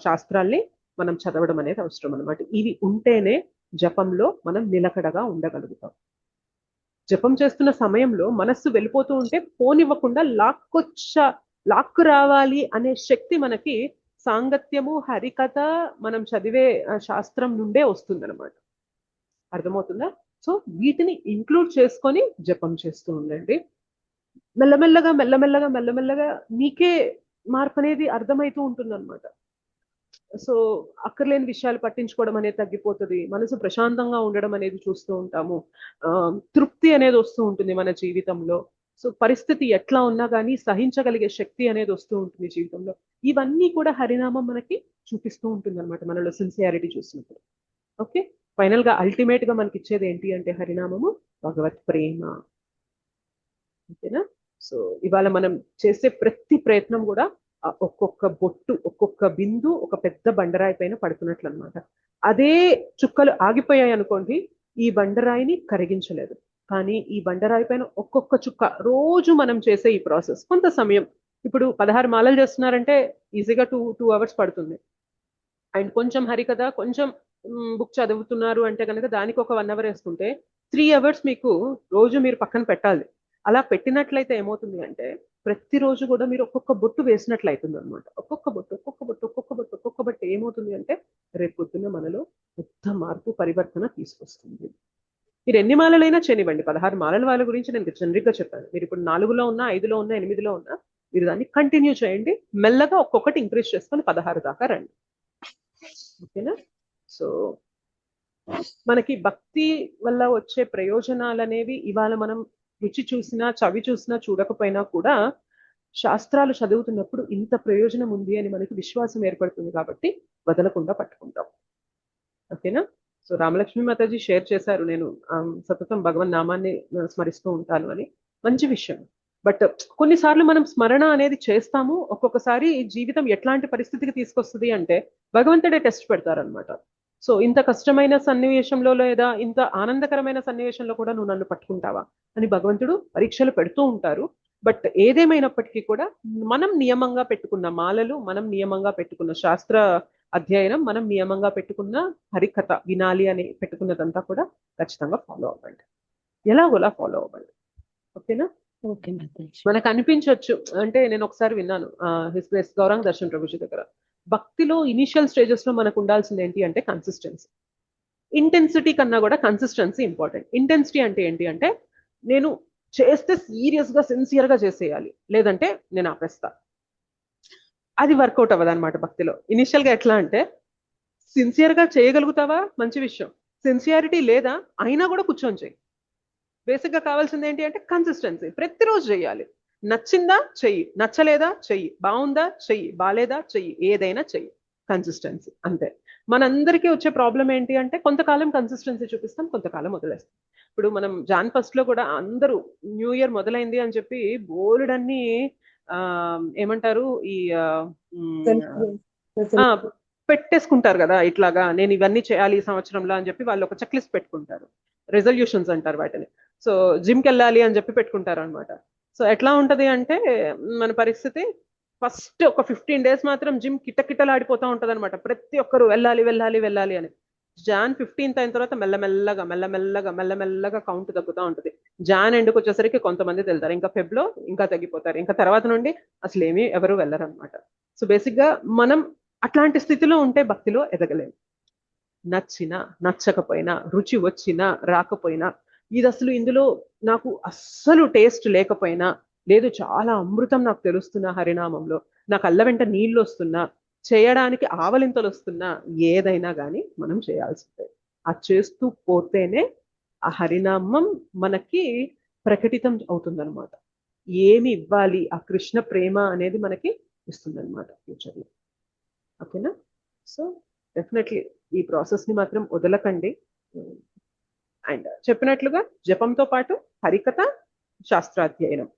A: శాస్త్రాల్ని మనం చదవడం అనేది అవసరం అనమాట. ఇవి ఉంటేనే జపంలో మనం నిలకడగా ఉండగలుగుతాం. జపం చేస్తున్న సమయంలో మనస్సు వెళ్ళిపోతూ ఉంటే పోనివ్వకుండా లాక్కు రావాలి అనే శక్తి మనకి సాంగత్యము, హరికథ, మనం చదివే శాస్త్రం నుండే వస్తుందన్నమాట. అర్థమవుతుందా? సో వీటిని ఇంక్లూడ్ చేసుకొని జపం చేస్తూ ఉండండి. మెల్లమెల్లగా నీకే మార్పు అనేది అర్థమవుతూ ఉంటుంది అనమాట. సో అక్కర్లేని విషయాలు పట్టించుకోవడం అనేది తగ్గిపోతుంది. మనసు ప్రశాంతంగా ఉండడం అనేది చూస్తూ ఉంటాము. తృప్తి అనేది వస్తూ ఉంటుంది మన జీవితంలో. సో పరిస్థితి ఎట్లా ఉన్నా కానీ సహించగలిగే శక్తి అనేది వస్తూ ఉంటుంది జీవితంలో. ఇవన్నీ కూడా హరినామం మనకి చూపిస్తూ ఉంటుంది అనమాట, మనలో సిన్సియారిటీ చూసినప్పుడు. ఓకే. ఫైనల్ గా అల్టిమేట్ గా మనకి ఇచ్చేది ఏంటి అంటే హరినామము భగవత్ ప్రేమ. ఓకేనా? సో ఇవాళ మనం చేసే ప్రతి ప్రయత్నం కూడా ఒక్కొక్క బొట్టు, ఒక్కొక్క బిందు ఒక పెద్ద బండరాయి పైన పడుతున్నట్లు అనమాట. అదే చుక్కలు ఆగిపోయాయి అనుకోండి, ఈ బండరాయిని కరిగించలేదు. కానీ ఈ బండరాయి పైన ఒక్కొక్క చుక్క రోజు మనం చేసే ఈ ప్రాసెస్ కొంత సమయం, ఇప్పుడు 16 మాలలు చేస్తున్నారంటే ఈజీగా 2 అవర్స్ పడుతుంది. అండ్ కొంచెం హరికథ, కొంచెం బుక్ చదువుతున్నారు అంటే కనుక దానికి ఒక 1 అవర్ వేసుకుంటే 3 అవర్స్ మీకు రోజు మీరు పక్కన పెట్టాలి. అలా పెట్టినట్లయితే ఏమవుతుంది అంటే ప్రతిరోజు కూడా మీరు ఒక్కొక్క బొట్టు వేసినట్లయితుంది అనమాట. ఒక్కొక్క బొట్టు ఏమవుతుంది అంటే రేపు పొద్దున్న మనలో పెద్ద మార్పు, పరివర్తన తీసుకొస్తుంది. మీరు ఎన్ని మాలలైనా చేయనివ్వండి. 16 మాలల వాళ్ళ గురించి నేను జనరిక్ గా చెప్పాను. మీరు ఇప్పుడు 4లో ఉన్నా, 5లో ఉన్నా, 8లో ఉన్నా మీరు దాన్ని కంటిన్యూ చేయండి. మెల్లగా ఒక్కొక్కటి ఇంక్రీజ్ చేసుకొని 16 దాకా రండి. ఓకేనా? సో మనకి భక్తి వల్ల వచ్చే ప్రయోజనాలు అనేవి ఇవాళ మనం రుచి చూసినా, చవి చూసినా, చూడకపోయినా కూడా శాస్త్రాలు చదువుతున్నప్పుడు ఇంత ప్రయోజనం ఉంది అని మనకి విశ్వాసం ఏర్పడుతుంది కాబట్టి వదలకుండా పట్టుకుంటాం. ఓకేనా? సో రామలక్ష్మి మాతాజీ షేర్ చేశారు, నేను సతతం భగవన్ నామాన్ని స్మరిస్తూ ఉంటాను అని. మంచి విషయం. బట్ కొన్నిసార్లు మనం స్మరణ అనేది చేస్తాము, ఒక్కొక్కసారి జీవితం ఎట్లాంటి పరిస్థితికి తీసుకొస్తుంది అంటే భగవంతుడే టెస్ట్ పెడతారనమాట. సో ఇంత కష్టమైన సన్నివేశంలో లేదా ఇంత ఆనందకరమైన సన్నివేశంలో కూడా నువ్వు నన్ను పట్టుకుంటావా అని భగవంతుడు పరీక్షలు పెడుతూ ఉంటారు. బట్ ఏదేమైనప్పటికీ కూడా మనం నియమంగా పెట్టుకున్న మాలలు, మనం నియమంగా పెట్టుకున్న శాస్త్ర అధ్యయనం మనం నియమంగా పెట్టుకున్న హరికథ వినాలి అని పెట్టుకున్నదంతా కూడా ఖచ్చితంగా ఫాలో అవ్వండి, ఎలాగోలా ఫాలో అవ్వండి. ఓకేనా?
B: ఓకే మాతాజీ.
A: మనకు అనిపించవచ్చు, అంటే నేను ఒకసారి విన్నాను హిస్ గ్రేస్ గౌరాంగ్ దర్శన్ ప్రభుజీ దగ్గర, భక్తిలో ఇనిషియల్ స్టేజెస్ లో మనకు ఉండాల్సింది ఏంటి అంటే కన్సిస్టెన్సీ. ఇంటెన్సిటీ కన్నా కూడా కన్సిస్టెన్సీ ఇంపార్టెంట్. ఇంటెన్సిటీ అంటే ఏంటి అంటే నేను చేస్తే సీరియస్ గా సిన్సియర్ గా చేసేయాలి, లేదంటే నేను ఆపేస్తా. అది వర్కౌట్ అవ్వదు అనమాట భక్తిలో. ఇనిషియల్ గా ఎట్లా అంటే సిన్సియర్ గా చేయగలుగుతావా, మంచి విషయం. సిన్సియారిటీ లేదా అయినా కూడా కూర్చొని చేయి. బేసిక్ గా కావాల్సింది ఏంటి అంటే కన్సిస్టెన్సీ. ప్రతిరోజు చేయాలి. నచ్చిందా చెయ్యి, నచ్చలేదా చెయ్యి, బాగుందా చెయ్యి, బాలేదా చెయ్యి, ఏదైనా చెయ్యి. కన్సిస్టెన్సీ అంతే. మనందరికీ వచ్చే ప్రాబ్లం ఏంటి అంటే కొంతకాలం కన్సిస్టెన్సీ చూపిస్తాం, కొంతకాలం వదిలేస్తాం. ఇప్పుడు మనం జాన్ ఫస్ట్ లో కూడా అందరూ న్యూ ఇయర్ మొదలైంది అని చెప్పి బోలెడన్ని ఏమంటారు ఈ పెట్టేసుకుంటారు కదా, ఇట్లాగా నేను ఇవన్నీ చేయాలి ఈ సంవత్సరంలో అని చెప్పి వాళ్ళు ఒక చెక్ లిస్ట్ పెట్టుకుంటారు. రెజల్యూషన్స్ అంటారు వాటిని. సో జిమ్కి వెళ్ళాలి అని చెప్పి పెట్టుకుంటారు అనమాట. సో ఎట్లా ఉంటది అంటే మన పరిస్థితి ఫస్ట్ ఒక 15 days మాత్రం జిమ్ కిటకిటలాడిపోతూ ఉంటది అనమాట. ప్రతి ఒక్కరు వెళ్ళాలి వెళ్ళాలి వెళ్ళాలి అని. జాన్ 15th అయిన తర్వాత మెల్లమెల్లగా మెల్లమెల్లగా మెల్లమెల్లగా కౌంట్ తగ్గుతూ ఉంటుంది. జాన్ ఎండ్కి వచ్చేసరికి కొంతమంది వెళ్తారు, ఇంకా ఫెబ్లో ఇంకా తగ్గిపోతారు, ఇంకా తర్వాత నుండి అసలు ఏమీ ఎవరు వెళ్ళరు అనమాట. సో బేసిక్ గా మనం అట్లాంటి స్థితిలో ఉంటే భక్తిలో ఎదగలేము. నచ్చినా నచ్చకపోయినా, రుచి వచ్చినా రాకపోయినా, ఇది అసలు ఇందులో నాకు అస్సలు టేస్ట్ లేకపోయినా, లేదు చాలా అమృతం నాకు తెలుస్తున్నా హరినామంలో, నాకు అల్ల వెంట నీళ్ళు వస్తున్నా, చేయడానికి ఆవలింతలు వస్తున్నా, ఏదైనా కానీ మనం చేయాల్సిందే. అది చేస్తూ పోతేనే ఆ హరినామం మనకి ప్రకటితం అవుతుందన్నమాట. ఏమి ఇవ్వాలి, ఆ కృష్ణ ప్రేమ అనేది మనకి ఇస్తుందన్నమాట ఫ్యూచర్లో. ఓకేనా? సో డెఫినెట్లీ ఈ ప్రాసెస్ ని మాత్రం వదలకండి. అండ్ చెప్పినట్లుగా జపంతో పాటు హరికథ, శాస్త్రాధ్యయనం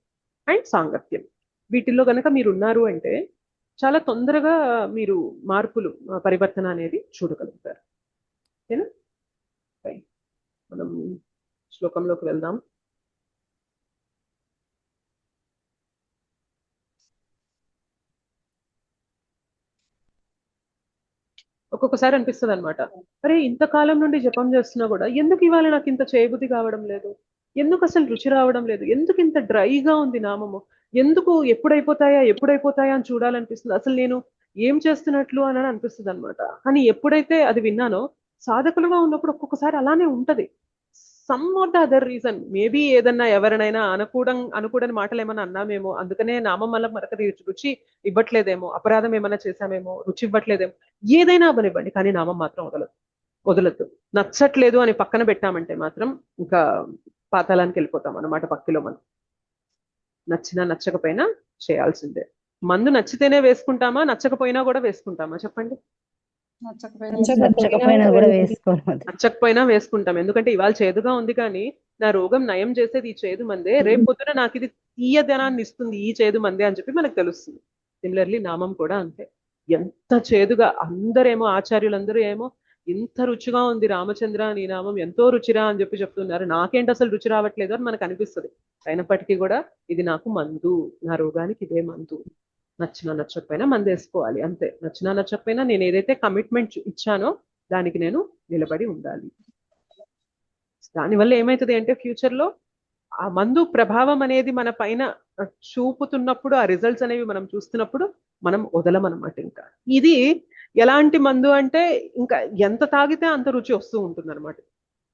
A: అండ్ సాంగత్యం, వీటిల్లో గనక మీరు ఉన్నారు అంటే చాలా తొందరగా మీరు మార్పులు, పరివర్తన అనేది చూడగలుగుతారు. ఓకేనా? మనం శ్లోకంలోకి వెళ్దాం. ఒక్కొక్కసారి అనిపిస్తుంది అనమాట, అరే ఇంతకాలం నుండి జపం చేస్తున్నా కూడా ఎందుకు ఇవాళ నాకు ఇంత చేయబుద్ధి కావడం లేదు, ఎందుకు అసలు రుచి రావడం లేదు, ఎందుకు ఇంత డ్రైగా ఉంది నామము, ఎందుకు ఎప్పుడైపోతాయా అని చూడాలనిపిస్తుంది, అసలు నేను ఏం చేస్తున్నట్లు అని అనిపిస్తుంది అనమాట. కానీ ఎప్పుడైతే అది విన్నానో, సాధకులుగా ఉన్నప్పుడు ఒక్కొక్కసారి అలానే ఉంటది. Some of the other reason, maybe ఏదన్నా ఎవరినైనా అనుకూడని మాటలు ఏమైనా అన్నామేమో, అందుకనే నామం వల్ల మనకు రుచి ఇవ్వట్లేదేమో, అపరాధం ఏమైనా చేశామేమో, రుచి ఇవ్వట్లేదేమో, ఏదైనా అవనివ్వండి, కానీ నామం మాత్రం వదలద్దు. నచ్చట్లేదు అని పక్కన పెట్టామంటే మాత్రం ఇంకా పాతాళానికి వెళ్ళిపోతాం అన్నమాట భక్తిలో. మనం నచ్చినా నచ్చకపోయినా చేయాల్సిందే. మందు నచ్చితేనే వేసుకుంటామా, నచ్చకపోయినా కూడా వేసుకుంటామా చెప్పండి? నచ్చకపోయినా వేసుకుంటాం. ఎందుకంటే ఇవాళ చేదుగా ఉంది కానీ నా రోగం నయం చేసేది ఈ చేదు మందే, రేపు పొద్దున నాకు ఇది తీయదనాన్ని ఇస్తుంది ఈ చేదు మందే అని చెప్పి మనకు తెలుస్తుంది. సిమిలర్లీ నామం కూడా అంతే. ఎంత చేదుగా, అందరేమో ఆచార్యులందరూ ఏమో ఇంత రుచిగా ఉంది రామచంద్ర నీ నామం ఎంతో రుచిరా అని చెప్పి చెప్తున్నారు, నాకేంటి అసలు రుచి రావట్లేదు అని మనకు అనిపిస్తుంది. అయినప్పటికీ కూడా ఇది నాకు మందు, నా రోగానికి ఇదే మందు. నచ్చినా నచ్చకపోయినా మందు వేసుకోవాలి అంతే. నచ్చినా నచ్చకపోయినా నేను ఏదైతే కమిట్మెంట్ ఇచ్చానో దానికి నేను నిలబడి ఉండాలి. దానివల్ల ఏమవుతుంది అంటే ఫ్యూచర్ లో ఆ మందు ప్రభావం అనేది మన పైన చూపుతున్నప్పుడు, ఆ రిజల్ట్స్ అనేవి మనం చూస్తున్నప్పుడు మనం వదలమన్నమాట. ఇంకా ఇది ఎలాంటి మందు అంటే ఇంకా ఎంత తాగితే అంత రుచి వస్తూ ఉంటుంది అనమాట.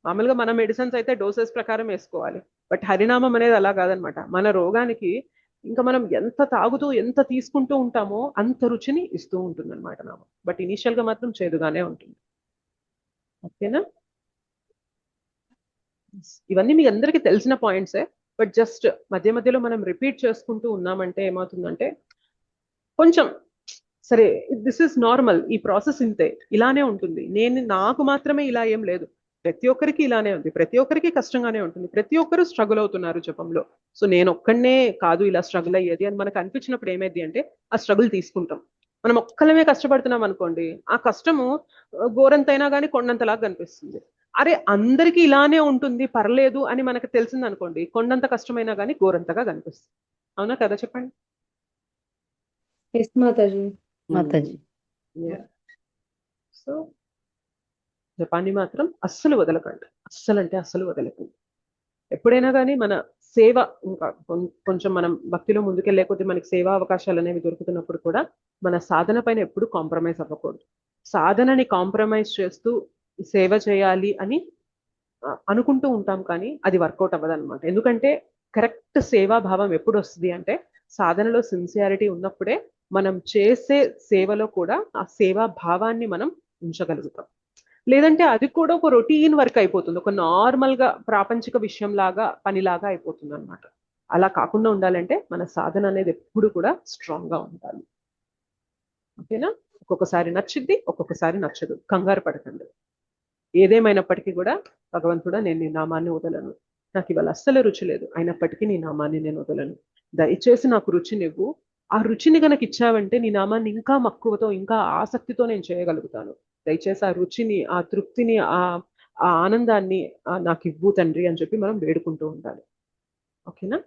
A: మామూలుగా మన మెడిసిన్స్ అయితే డోసెస్ ప్రకారం వేసుకోవాలి, బట్ హరినామం అనేది అలా కాదనమాట. మన రోగానికి ఇంకా మనం ఎంత తాగుతూ ఎంత తీసుకుంటూ ఉంటామో అంత రుచిని ఇస్తూ ఉంటుంది అనమాట నామం. బట్ ఇనీషియల్ గా మాత్రం చేదుగానే ఉంటుంది. ఓకేనా? ఇవన్నీ మీ అందరికీ తెలిసిన పాయింట్సే, బట్ జస్ట్ మధ్య మధ్యలో మనం రిపీట్ చేసుకుంటూ ఉన్నామంటే ఏమవుతుందంటే కొంచెం సరే దిస్ ఇస్ నార్మల్, ఈ ప్రాసెస్ ఇంతే, ఇలానే ఉంటుంది, నాకు మాత్రమే ఇలా ఏం లేదు, ప్రతి ఒక్కరికి ఇలానే ఉంది, ప్రతి ఒక్కరికి కష్టంగానే ఉంటుంది, ప్రతి ఒక్కరు స్ట్రగుల్ అవుతున్నారు జపంలో. సో నేను ఒక్కడనే కాదు ఇలా స్ట్రగుల్ అయ్యేది అని మనకు అనిపించినప్పుడు ఏమైంది అంటే ఆ స్ట్రగుల్ తీసుకుంటాం. మనం ఒక్కలమే కష్టపడుతున్నాం అనుకోండి, ఆ కష్టము గోరంతైనా కానీ కొండంతలాగా కనిపిస్తుంది. అరే అందరికీ ఇలానే ఉంటుంది పర్లేదు అని మనకు తెలిసింది అనుకోండి, కొండంత కష్టమైనా కానీ గోరంతగా కనిపిస్తుంది. అవునా కదా చెప్పండి?
F: మాతాజీ.
B: మాతాజీ.
A: సో జపాన్ని మాత్రం అస్సలు వదలకండి, అస్సలు అంటే అస్సలు వదలకండి. ఎప్పుడైనా కానీ మన సేవ ఇంకా కొంచెం మనం భక్తిలో ముందుకెళ్లే కొద్దీ మనకి సేవా అవకాశాలు అనేవి దొరుకుతున్నప్పుడు కూడా మన సాధన పైన ఎప్పుడు కాంప్రమైజ్ అవ్వకూడదు. సాధనని కాంప్రమైజ్ చేస్తూ సేవ చేయాలి అని అనుకుంటూ ఉంటాం, కానీ అది వర్కౌట్ అవ్వదు అనమాట. ఎందుకంటే కరెక్ట్ సేవాభావం ఎప్పుడు వస్తుంది అంటే సాధనలో సిన్సియారిటీ ఉన్నప్పుడే మనం చేసే సేవలో కూడా ఆ సేవా భావాన్ని మనం ఉంచగలుగుతాం. లేదంటే అది కూడా ఒక రొటీన్ వర్క్ అయిపోతుంది, ఒక నార్మల్ గా ప్రాపంచిక విషయం లాగా పనిలాగా అయిపోతుంది అనమాట. అలా కాకుండా ఉండాలంటే మన సాధన అనేది ఎప్పుడు కూడా స్ట్రాంగ్ గా ఉండాలి. ఓకేనా? ఒక్కొక్కసారి నచ్చిద్ది, ఒక్కొక్కసారి నచ్చదు, కంగారు పడకండి. ఏదేమైనప్పటికీ కూడా భగవంతుడా నేను నీ నామాన్ని వదలను, నాకు ఇవాళ అస్సలు రుచి లేదు, అయినప్పటికీ నీ నామాన్ని నేను వదలను, దయచేసి నాకు రుచినివ్వు. ఆ రుచిని గనక ఇచ్చావంటే నీ నామాన్ని ఇంకా మక్కువతో ఇంకా ఆసక్తితో నేను చేయగలుగుతాను. దయచేసి ఆ రుచిని, ఆ తృప్తిని, ఆ ఆనందాన్ని నాకు ఇవ్వు తండ్రి అని చెప్పి మనం వేడుకుంటూ ఉండాలి. ఓకేనా?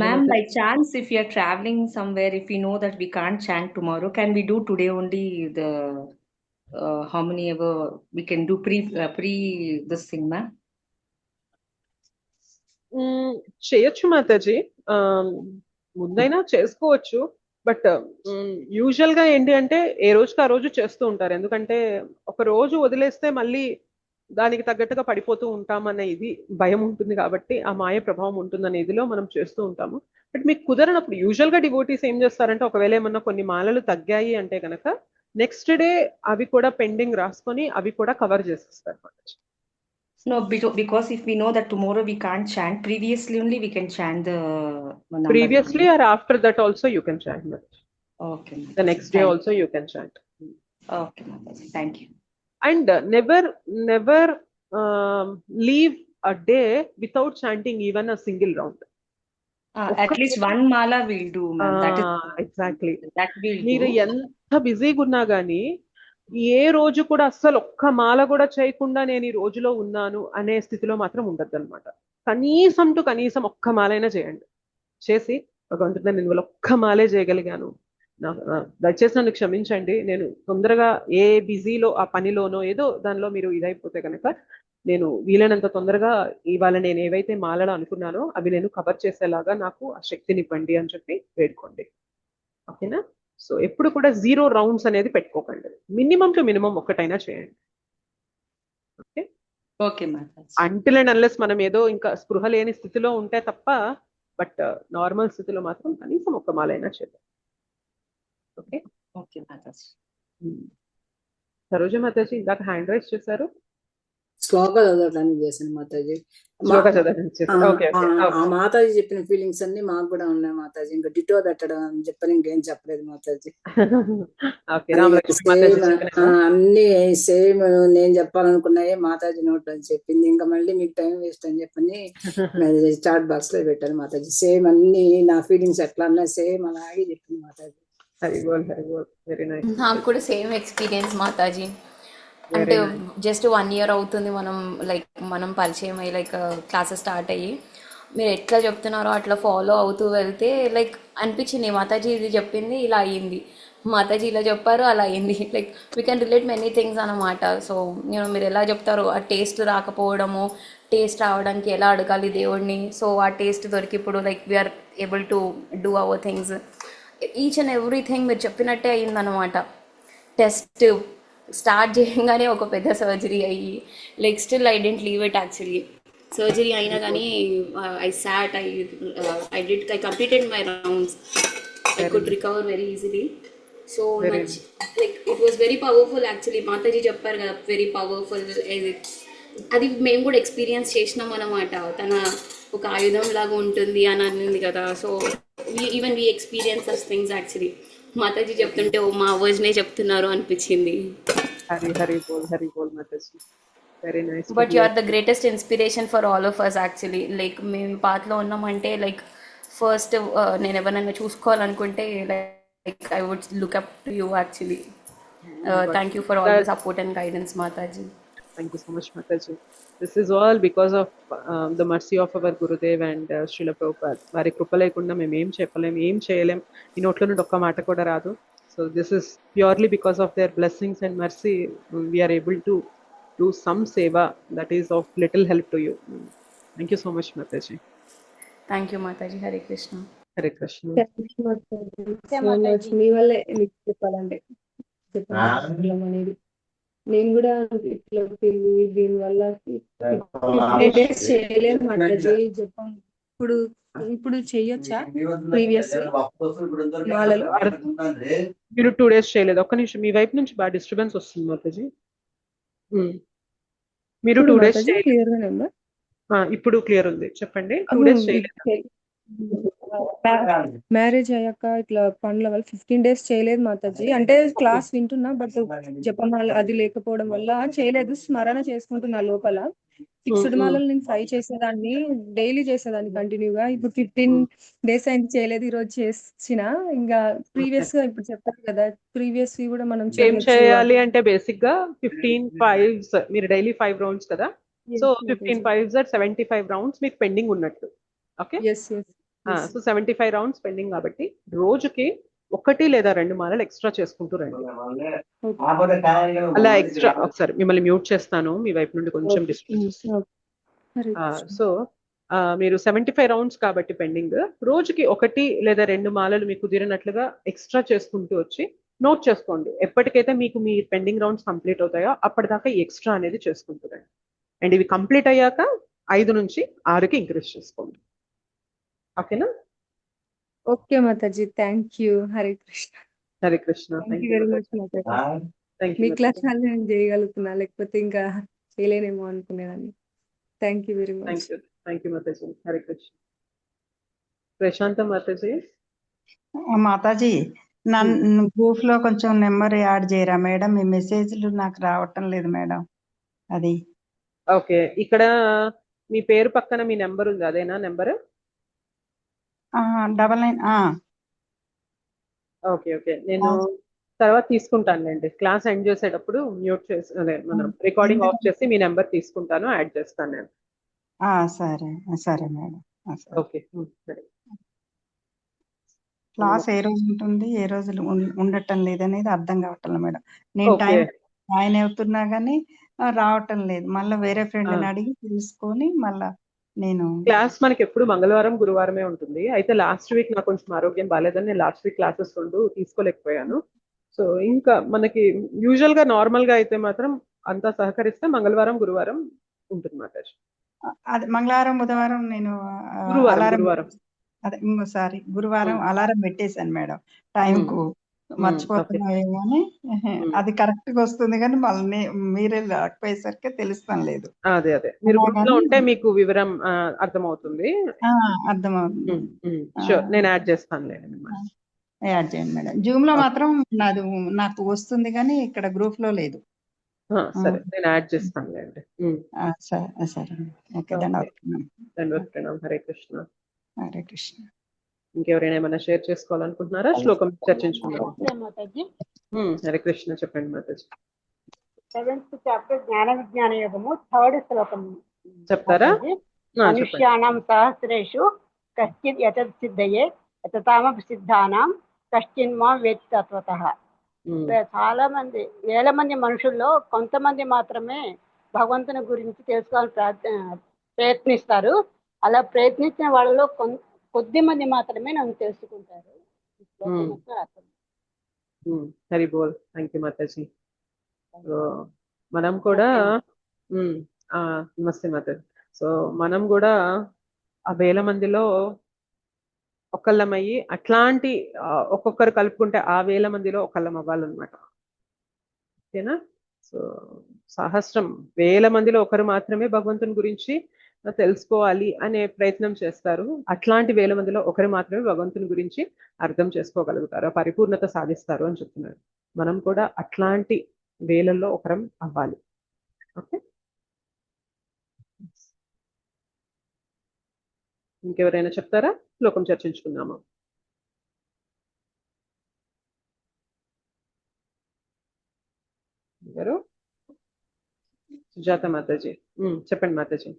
C: Ma'am, by chance, if you are traveling somewhere, if we know that we can't chant tomorrow, can we do today only the how many ever we can do pre this thing, ma'am?
A: చేయొచ్చు మాతాజీ, ముందైనా చేసుకోవచ్చు. But usual గా ఏంటి అంటే ఏ రోజుకి ఆ రోజు చేస్తూ ఉంటారు. ఎందుకంటే ఒక రోజు వదిలేస్తే మళ్ళీ దానికి తగ్గట్టుగా పడిపోతూ ఉంటామనే ఇది భయం ఉంటుంది, కాబట్టి ఆ మాయ ప్రభావం ఉంటుందనే ఇదిలో మనం చేస్తూ ఉంటాము. బట్ మీకు కుదరనప్పుడు యూజువల్ గా డివోటీస్ ఏం చేస్తారంటే ఒకవేళ ఏమన్నా కొన్ని మాలలు తగ్గాయి అంటే కనుక నెక్స్ట్ డే అవి కూడా పెండింగ్ రాసుకొని అవి కూడా కవర్ చేసేస్తారు.
C: No, because if we know that tomorrow we can't chant, previously only we can chant the number.
A: Previously or after that also you can chant.
C: Okay.
A: The next day also you can chant.
C: Okay, thank you.
A: And never leave a day without chanting even a single round.
C: At least one mala we'll do, ma'am. That is
A: exactly.
C: That we'll
A: మీరు
C: do.
A: ఎంత బిజీగా ఉన్నా గానీ ఏ రోజు కూడా అస్సలు ఒక్క మాల కూడా చేయకుండా నేను ఈ రోజులో ఉన్నాను అనే స్థితిలో మాత్రం ఉండద్దు అనమాట. కనీసం ఒక్క మాలైనా చేయండి. చేసి భగవంతుడా నేను ఇవాళ ఒక్క మాలే చేయగలిగాను, దయచేసి నన్ను క్షమించండి, నేను తొందరగా ఏ బిజీలో ఆ పనిలోనో ఏదో దానిలో మీరు ఇదైపోతే కనుక నేను వీలైనంత తొందరగా ఇవాళ నేను ఏవైతే మాలలు అనుకున్నానో అవి నేను కవర్ చేసేలాగా నాకు ఆ శక్తిని ఇవ్వండి అని చెప్పి వేడుకోండి. ఓకేనా? సో ఎప్పుడు కూడా 0 రౌండ్స్ అనేది పెట్టుకోకండి, మినిమం టు మినిమం ఒక్కటైనా చేయండి. Okay
C: okay ma'am.
A: Until and unless మనం ఏదో ఇంకా స్పృహ లేని స్థితిలో ఉంటే తప్ప, బట్ నార్మల్ స్థితిలో మాత్రం కనీసం ఒక్క మాలైనా చేద్దాం. ఓకే
C: ఓకే మాతాజీ.
A: సరోజ మాతాజీ ఇందాక హ్యాండ్ రైజ్ చేశారు,
E: శ్లోకా చదవడానికి చేశాను మాతాజీ. ఆ మాతాజీ చెప్పిన ఫీలింగ్స్ అన్ని మాకు కూడా ఉన్నాయి మాతాజీ. ఇంకా డిటో పెట్టడం అని చెప్పని ఇంకేం చెప్పలేదు మాతాజీ. అన్ని సేమ్ నేను చెప్పాలనుకున్నాయే మాతాజీ నోట్ అని చెప్పింది. ఇంకా మళ్ళీ మీకు టైం వేస్ట్ అని చెప్పని చాట్ బాక్స్ లో పెట్టాను మాతాజీ. సేమ్ అన్ని నా ఫీలింగ్స్ ఎట్లా ఉన్నాయి సేమ్ అలాగే చెప్పింది మాతాజీ.
G: నాకు కూడా సేమ్ ఎక్స్పీరియన్స్ మాతాజీ. అంటే జస్ట్ 1 year అవుతుంది మనం పరిచయం అయ్యి క్లాసెస్ స్టార్ట్ అయ్యి మీరు ఎట్లా చెప్తున్నారో అట్లా ఫాలో అవుతూ వెళ్తే అనిపించింది మాతాజీ ఇది చెప్పింది ఇలా అయ్యింది, మాతాజీ ఇలా చెప్పారు అలా అయింది. We can relate many things అన్నమాట. సో మీరు ఎలా చెప్తారో ఆ టేస్ట్ రాకపోవడము, టేస్ట్ రావడానికి ఎలా అడగాలి దేవుడిని, సో ఆ టేస్ట్ దొరికి ఇప్పుడు we are able to do our things. Each and everything మీరు చెప్పినట్టే అయిందనమాట. టెస్ట్ స్టార్ట్ చేయగానే ఒక పెద్ద సర్జరీ అయ్యి still I didn't leave it. Actually surgery అయినా కానీ I sat, I completed my rounds, I could recover very easily. So much it was very powerful. Actually Mataji చెప్పారు కదా వెరీ పవర్ఫుల్, అది మేము కూడా ఎక్స్పీరియన్స్ చేసినాం అన్నమాట. తన ఒక ఆయుధం లాగా ఉంటుంది అని అనింది కదా. So even we experience those things. Actually మాతాజీ చెప్తుంటే ఓ మా వర్డ్నే చెప్తున్నారు అనిపించింది. But you are the greatest inspiration for all of us. Actually మేము పాతలో ఉన్నామంటే ఫస్ట్ నేను ఎవరైనా చూసుకోవాలనుకుంటే I would look up to you actually. Thank you for all the support and guidance మాతాజీ.
A: Thank you so much, Mataji. This is all because of the mercy of our Gurudev and Srila Prabhupada. వారి కృప లేకుండా మేము ఏం చెప్పలేం, ఏం చేయలేం, ఈ నోట్లో నుండి ఒక్క మాట కూడా రాదు. So this is purely because of their blessings and mercy we are able to do some seva that is of little help to you. Thank you so much, Mataji.
G: Thank you మాతాజీ. Hare Krishna.
A: Hare Krishna.
F: So much మీ వల్లే మీకు చెప్పాలంటే చెప్పండి అనేది నేను కూడా ఇట్లా దీనివల్ల 15 days చేయలేదు మాతాజీ చెప్పండి. ఇప్పుడు చెయ్యొచ్చా ప్రీవియస్ మాలలు?
A: మీరు 2 days చేయలేదు. ఒక్క నిమిషం, మీ వైపు నుంచి బాగా డిస్టర్బెన్స్ వస్తుంది మాతాజీ. మీరు 2 days
F: క్లియర్ గా ఉందా?
A: ఇప్పుడు క్లియర్ ఉంది, చెప్పండి. 2 days చేయలేదు.
F: మ్యారేజ్ అయ్యాక ఇట్లా పనుల వల్ల 15 days చేయలేదు మాతాజీ. అంటే క్లాస్ వింటున్నా బట్ జపమాల అది లేకపోవడం వల్ల చేయలేదు. స్మరణ చేసుకుంటున్నా లోపల. ఫిక్స్డ్ మాలలు నేను 5 చేసేదాన్ని, డైలీ చేసేదాన్ని కంటిన్యూగా. ఇప్పుడు 15 days అయింది చేయలేదు. ఈ రోజు చేసిన. ఇంకా ప్రీవియస్ గా ఇప్పుడు చెప్పారు కదా, ప్రీవియస్ కూడా మనం
A: ఏం చేయాలి అంటే బేసిక్ గా 15 5s మీరు డైలీ 5 rounds కదా. సో 15 5s 75 rounds మీకు పెండింగ్ ఉన్నట్టు. ఓకే, సో 75 rounds పెండింగ్ కాబట్టి రోజుకి 1 లేదా 2 మాలలు ఎక్స్ట్రా చేసుకుంటూ రండి. అలా ఎక్స్ట్రా. ఒకసారి మిమ్మల్ని మ్యూట్ చేస్తాను, మీ వైపు నుండి కొంచెం డిస్టర్బెన్స్. సో మీరు 75 rounds కాబట్టి పెండింగ్, రోజుకి 1 లేదా 2 మాలలు మీకు కుదిరినట్లుగా ఎక్స్ట్రా చేసుకుంటూ వచ్చి నోట్ చేసుకోండి. ఎప్పటికైతే మీకు మీ పెండింగ్ రౌండ్స్ కంప్లీట్ అవుతాయో అప్పటిదాకా ఈ ఎక్స్ట్రా అనేది చేసుకుంటూ రండి. అండ్ ఇవి కంప్లీట్ అయ్యాక 5 నుంచి 6కి ఇంక్రీజ్ చేసుకోండి. ఓకేనా?
F: ఓకే మాతాజీ, thank you. Hare Krishna.
A: Hare Krishna.
F: Thank you very much Mataji. Me class వల్ల నేను చేయగలుగుతున్నా, లేకపోతే ఇంకా చేయలేనేమో అనుకునేదాన్ని. Thank you very much.
A: Thank you మాతాజీ. హరే కృష్ణ. ప్రశాంత మాతాజీ.
H: మాతాజీ, నన్ను గ్రూప్ లో కొంచెం నెంబర్ యాడ్ చేయరా మేడం? మీ మెసేజ్లు నాకు రావటం లేదు మేడం. అది
A: ఓకే, ఇక్కడ మీ పేరు పక్కన మీ నెంబర్ ఉంది, అదేనా నెంబర్?
H: 99.
A: ఓకే ఓకే, నేను తర్వాత తీసుకుంటానులేండి. క్లాస్ ఎండ్ చేసేటప్పుడు మ్యూట్ చేసి, అదే మనం రికార్డింగ్ ఆఫ్ చేసి మీ నెంబర్ తీసుకుంటాను, యాడ్ చేస్తాను నేను.
H: సరే సరే మేడం.
A: ఓకే, సరే.
H: క్లాస్ ఏ రోజు ఉంటుంది, ఏ రోజులు ఉండటం లేదనేది అర్థం కావటం మేడం. నేను టైం జాయిన్ అవుతున్నా కానీ రావటం లేదు. మళ్ళీ వేరే ఫ్రెండ్ని అడిగి తెలుసుకొని మళ్ళా నేను
A: క్లాస్ మనకి ఎప్పుడు మంగళవారం గురువారమే ఉంటుంది. అయితే లాస్ట్ వీక్ నాకు కొంచెం ఆరోగ్యం బాగాలేదని నేను లాస్ట్ వీక్ క్లాసెస్ 2 తీసుకోలేకపోయాను. సో ఇంకా మనకి యూజువల్ గా నార్మల్ గా అయితే మాత్రం అంతా సహకరిస్తే మంగళవారం గురువారం ఉంటుంది మాతాజీ.
H: అదే మంగళవారం బుధవారం నేను అదే ఇంకోసారి గురువారం అలారం పెట్టేశాను మేడం. టైంకు మర్చిపోతున్నాయేమో అని. అది కరెక్ట్ గా వస్తుంది కానీ మళ్ళీ మీరే రాకపోయేసరికి తెలుస్తాను లేదు.
A: అదే అదే, మీరు గ్రూప్ లో ఉంటే మీకు వివరం అర్థమవుతుంది.
H: అర్థమవుతుంది.
A: షూర్, నేను యాడ్ చేస్తానులేండి.
H: యాడ్ చేయండి మేడం. జూమ్ లో మాత్రం నాకు వస్తుంది కానీ ఇక్కడ గ్రూప్ లో లేదు.
A: సరే, నేను యాడ్ చేస్తానులేండి.
H: సరే, ఓకే. ధన్యవాదాలు.
A: హరే కృష్ణ.
H: హరే కృష్ణ.
A: ఇంకెవరైనా ఏమైనా షేర్ చేసుకోవాలనుకుంటున్నారా? శ్లోకం చర్చించుకుందాం. హరే కృష్ణ, చెప్పండి మాతాజీ.
I: 7th చాప్టర్ జ్ఞాన విజ్ఞాన యోగము 3rd శ్లోకం
A: చెప్తారా?
I: మనుష్యానాం సహస్రేషు కశ్చిత్ యతత్ సిద్ధయే యతతామపి సిద్ధానాం కశ్చిన్మా వేత్తి తత్వతః. చాలా మంది, వేల మంది మనుషుల్లో కొంతమంది మాత్రమే భగవంతుని గురించి తెలుసుకోవాలని ప్రయత్నిస్తారు. అలా ప్రయత్నించిన వాళ్ళలో కొద్ది మంది మాత్రమే నన్ను తెలుసుకుంటారు.
A: హరి బోల్. థ్యాంక్ యూ మాతాజీ. మనం కూడా నమస్తే మాతాజీ. సో మనం కూడా ఆ వేల మందిలో ఒకళ్ళమయ్యి అట్లాంటి ఒక్కొక్కరు కలుపుకుంటే ఆ వేల మందిలో ఒకళ్ళం అవ్వాలన్నమాట. ఓకేనా? సో సహస్రం వేల మందిలో ఒకరు మాత్రమే భగవంతుని గురించి తెలుసుకోవాలి అనే ప్రయత్నం చేస్తారు. అట్లాంటి వేల మందిలో ఒకరు మాత్రమే భగవంతుని గురించి అర్థం చేసుకోగలుగుతారు, పరిపూర్ణత సాధిస్తారు అని చెప్తున్నారు. మనం కూడా అట్లాంటి వేలల్లో ఒకరం అవ్వాలి. ఓకే, ఇంకెవరైనా చెప్తారా? శ్లోకం చర్చించుకుందాము. సుజాత మాతాజీ, చెప్పండి మాతాజీ.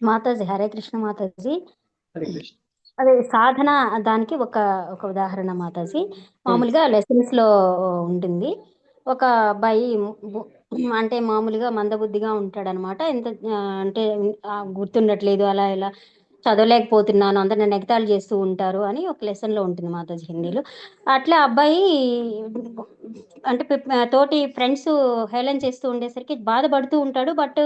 J: మాతాజీ. హరే కృష్ణ మాతాజీ.
A: హరే కృష్ణ.
J: అదే సాధన దానికి ఒక ఒక ఉదాహరణ మాతాజీ. మామూలుగా లెసన్స్ లో ఉంటుంది. ఒక అబ్బాయి అంటే మామూలుగా మందబుద్ధిగా ఉంటాడనమాట. ఎంత అంటే గుర్తుండట్లేదు, అలా ఇలా చదవలేకపోతున్నాను, అందరు నన్ను ఎగతాళి చేస్తూ ఉంటారు అని ఒక లెసన్ లో ఉంటుంది మాతాజీ హిందీలో. అట్లా అబ్బాయి అంటే తోటి ఫ్రెండ్స్ హేళన చేస్తూ ఉండేసరికి బాధపడుతూ ఉంటాడు. బట్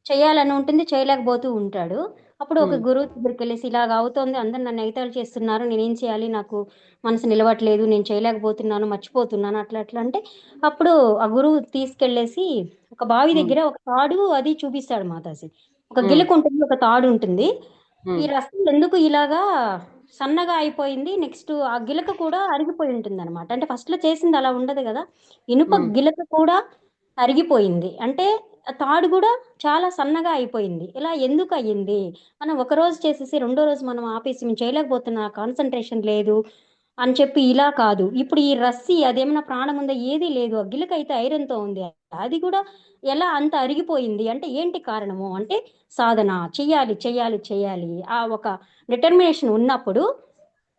J: చేయాలని ఉంటుంది, చేయలేకపోతూ ఉంటాడు. అప్పుడు ఒక గురువు దగ్గరికి వెళ్ళేసి ఇలాగ అవుతోంది, అందరు నన్ను ఎగతాళి చేస్తున్నారు, నేనేం చేయాలి, నాకు మనసు నిలవట్లేదు, నేను చేయలేకపోతున్నాను, మర్చిపోతున్నాను, అట్లా అట్లా అంటే అప్పుడు ఆ గురువు తీసుకెళ్లేసి ఒక బావి దగ్గర ఒక తాడు అది చూపిస్తాడు మాతాజీ. ఒక గిలకు ఉంటుంది, ఒక తాడు ఉంటుంది. ఈ రసం ఎందుకు ఇలాగా సన్నగా అయిపోయింది, నెక్స్ట్ ఆ గిలక కూడా అరిగిపోయి ఉంటుంది అనమాట. అంటే ఫస్ట్ లో చేసింది అలా ఉండదు కదా, ఇనుప గిలక కూడా అరిగిపోయింది. అంటే ఆ తాడు కూడా చాలా సన్నగా అయిపోయింది. ఇలా ఎందుకు అయ్యింది? మనం ఒక రోజు చేసేసి రెండో రోజు మనం ఆపేసి మేము చేయలేకపోతున్నా, కాన్సన్ట్రేషన్ లేదు అని చెప్పి ఇలా కాదు. ఇప్పుడు ఈ రస్సి అదేమన్నా ప్రాణం ఉందా? ఏదీ లేదు. ఆ గిలక అయితే ఐరన్ తో ఉంది, అది కూడా ఎలా అంత అరిగిపోయింది అంటే ఏంటి కారణము అంటే సాధన చెయ్యాలి చెయ్యాలి చెయ్యాలి, ఆ ఒక డిటర్మినేషన్ ఉన్నప్పుడు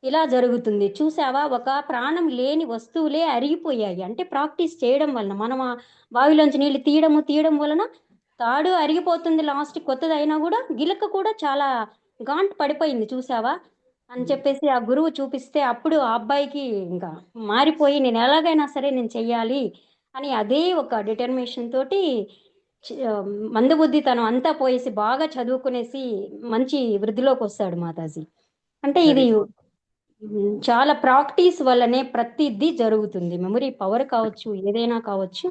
J: ఇలా జరుగుతుంది. చూసావా, ఒక ప్రాణం లేని వస్తువులే అరిగిపోయాయి అంటే ప్రాక్టీస్ చేయడం వలన. మనం ఆ బావిలోంచి నీళ్లు తీయడం వలన తాడు అరిగిపోతుంది, లాస్ట్ కొత్తది అయినా కూడా గిలక కూడా చాలా గాంట్ పడిపోయింది, చూసావా అని చెప్పేసి ఆ గురువు చూపిస్తే అప్పుడు ఆ అబ్బాయికి ఇంకా మారిపోయి నేను ఎలాగైనా సరే నేను చెయ్యాలి అని అదే ఒక డిటర్మినేషన్ తోటి మందబుద్ధి తను అంతా పోయేసి బాగా చదువుకునేసి మంచి వృద్ధిలోకి వస్తాడు మాతాజీ. అంటే ఇది చాలా ప్రాక్టీస్ వల్లనే ప్రతిదీ జరుగుతుంది. మెమరీ పవర్ కావచ్చు, ఏదైనా కావచ్చు,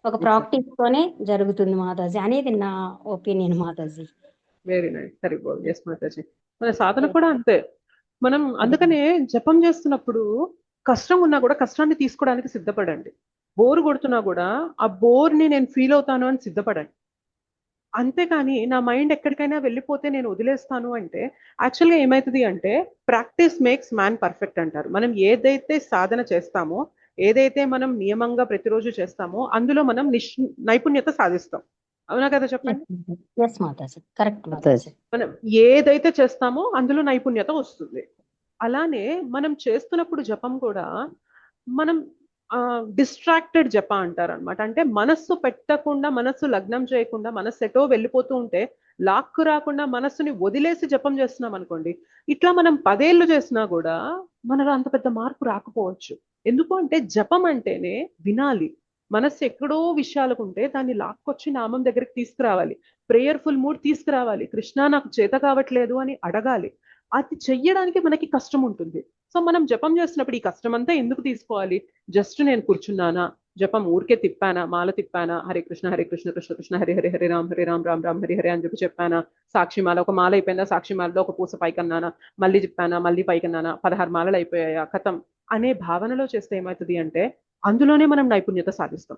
J: ఒక ప్రాక్టీస్ తోనే జరుగుతుంది మాతాజీ అనేది నా opinion Mataji.
A: Very nice, very good. Yes Mataji. మన సాధన కూడా అంతే. మనం అందుకనే జపం చేస్తున్నప్పుడు కష్టం ఉన్నా కూడా కష్టాన్ని తీసుకోవడానికి సిద్ధపడండి. బోర్ కొడుతున్నా కూడా ఆ బోర్ని నేను ఫీల్ అవుతాను అని సిద్ధపడండి. అంతేకాని నా మైండ్ ఎక్కడికైనా వెళ్ళిపోతే నేను వదిలేస్తాను అంటే యాక్చువల్గా ఏమవుతుంది అంటే ప్రాక్టీస్ మేక్స్ మ్యాన్ పర్ఫెక్ట్ అంటారు. మనం ఏదైతే సాధన చేస్తామో, ఏదైతే మనం నియమంగా ప్రతిరోజు చేస్తామో అందులో మనం నైపుణ్యత సాధిస్తాం. అవునా కదా, చెప్పండి. మనం ఏదైతే చేస్తామో అందులో నైపుణ్యత వస్తుంది. అలానే మనం చేస్తున్నప్పుడు జపం కూడా మనం డిస్ట్రాక్టెడ్ జప అంటారు అనమాట. అంటే మనస్సు పెట్టకుండా, మనస్సు లగ్నం చేయకుండా, మనస్సు ఎటో వెళ్ళిపోతూ ఉంటే లాక్కు రాకుండా మనస్సుని వదిలేసి జపం చేస్తున్నాం అనుకోండి, ఇట్లా మనం 10 ఏళ్ళు చేసినా కూడా మనలో అంత పెద్ద మార్పు రాకపోవచ్చు. ఎందుకు అంటే జపం అంటేనే వినాలి. మనస్సు ఎక్కడో విషయాలకు ఉంటే దాన్ని లాక్కొచ్చి నామం దగ్గరికి తీసుకురావాలి, ప్రేయర్ఫుల్ మూడ్ తీసుకురావాలి, కృష్ణ నాకు చేత కావట్లేదు అని అడగాలి. అది చెయ్యడానికి మనకి కష్టం ఉంటుంది. సో మనం జపం చేస్తున్నప్పుడు ఈ కష్టం అంతా ఎందుకు తీసుకోవాలి? జస్ట్ నేను కూర్చున్నానా, జపం ఊరికే తిప్పానా, మాల తిప్పానా, హరే కృష్ణ కృష్ణ కృష్ణ హరి హరి హరే రామ్ రామ్ రామ్ హరి హరి అని చెప్పి చెప్పానా, సాక్షి మాల ఒక మాల అయిపోయిందా, సాక్షి మాలలో ఒక పూస పైకన్నానా, మళ్ళీ చెప్పానా, మళ్ళీ పైకన్నానా, 16 మాలలు అయిపోయాయా, కథం అనే భావనలో చేస్తే ఏమవుతుంది అంటే అందులోనే మనం నైపుణ్యత సాధిస్తాం.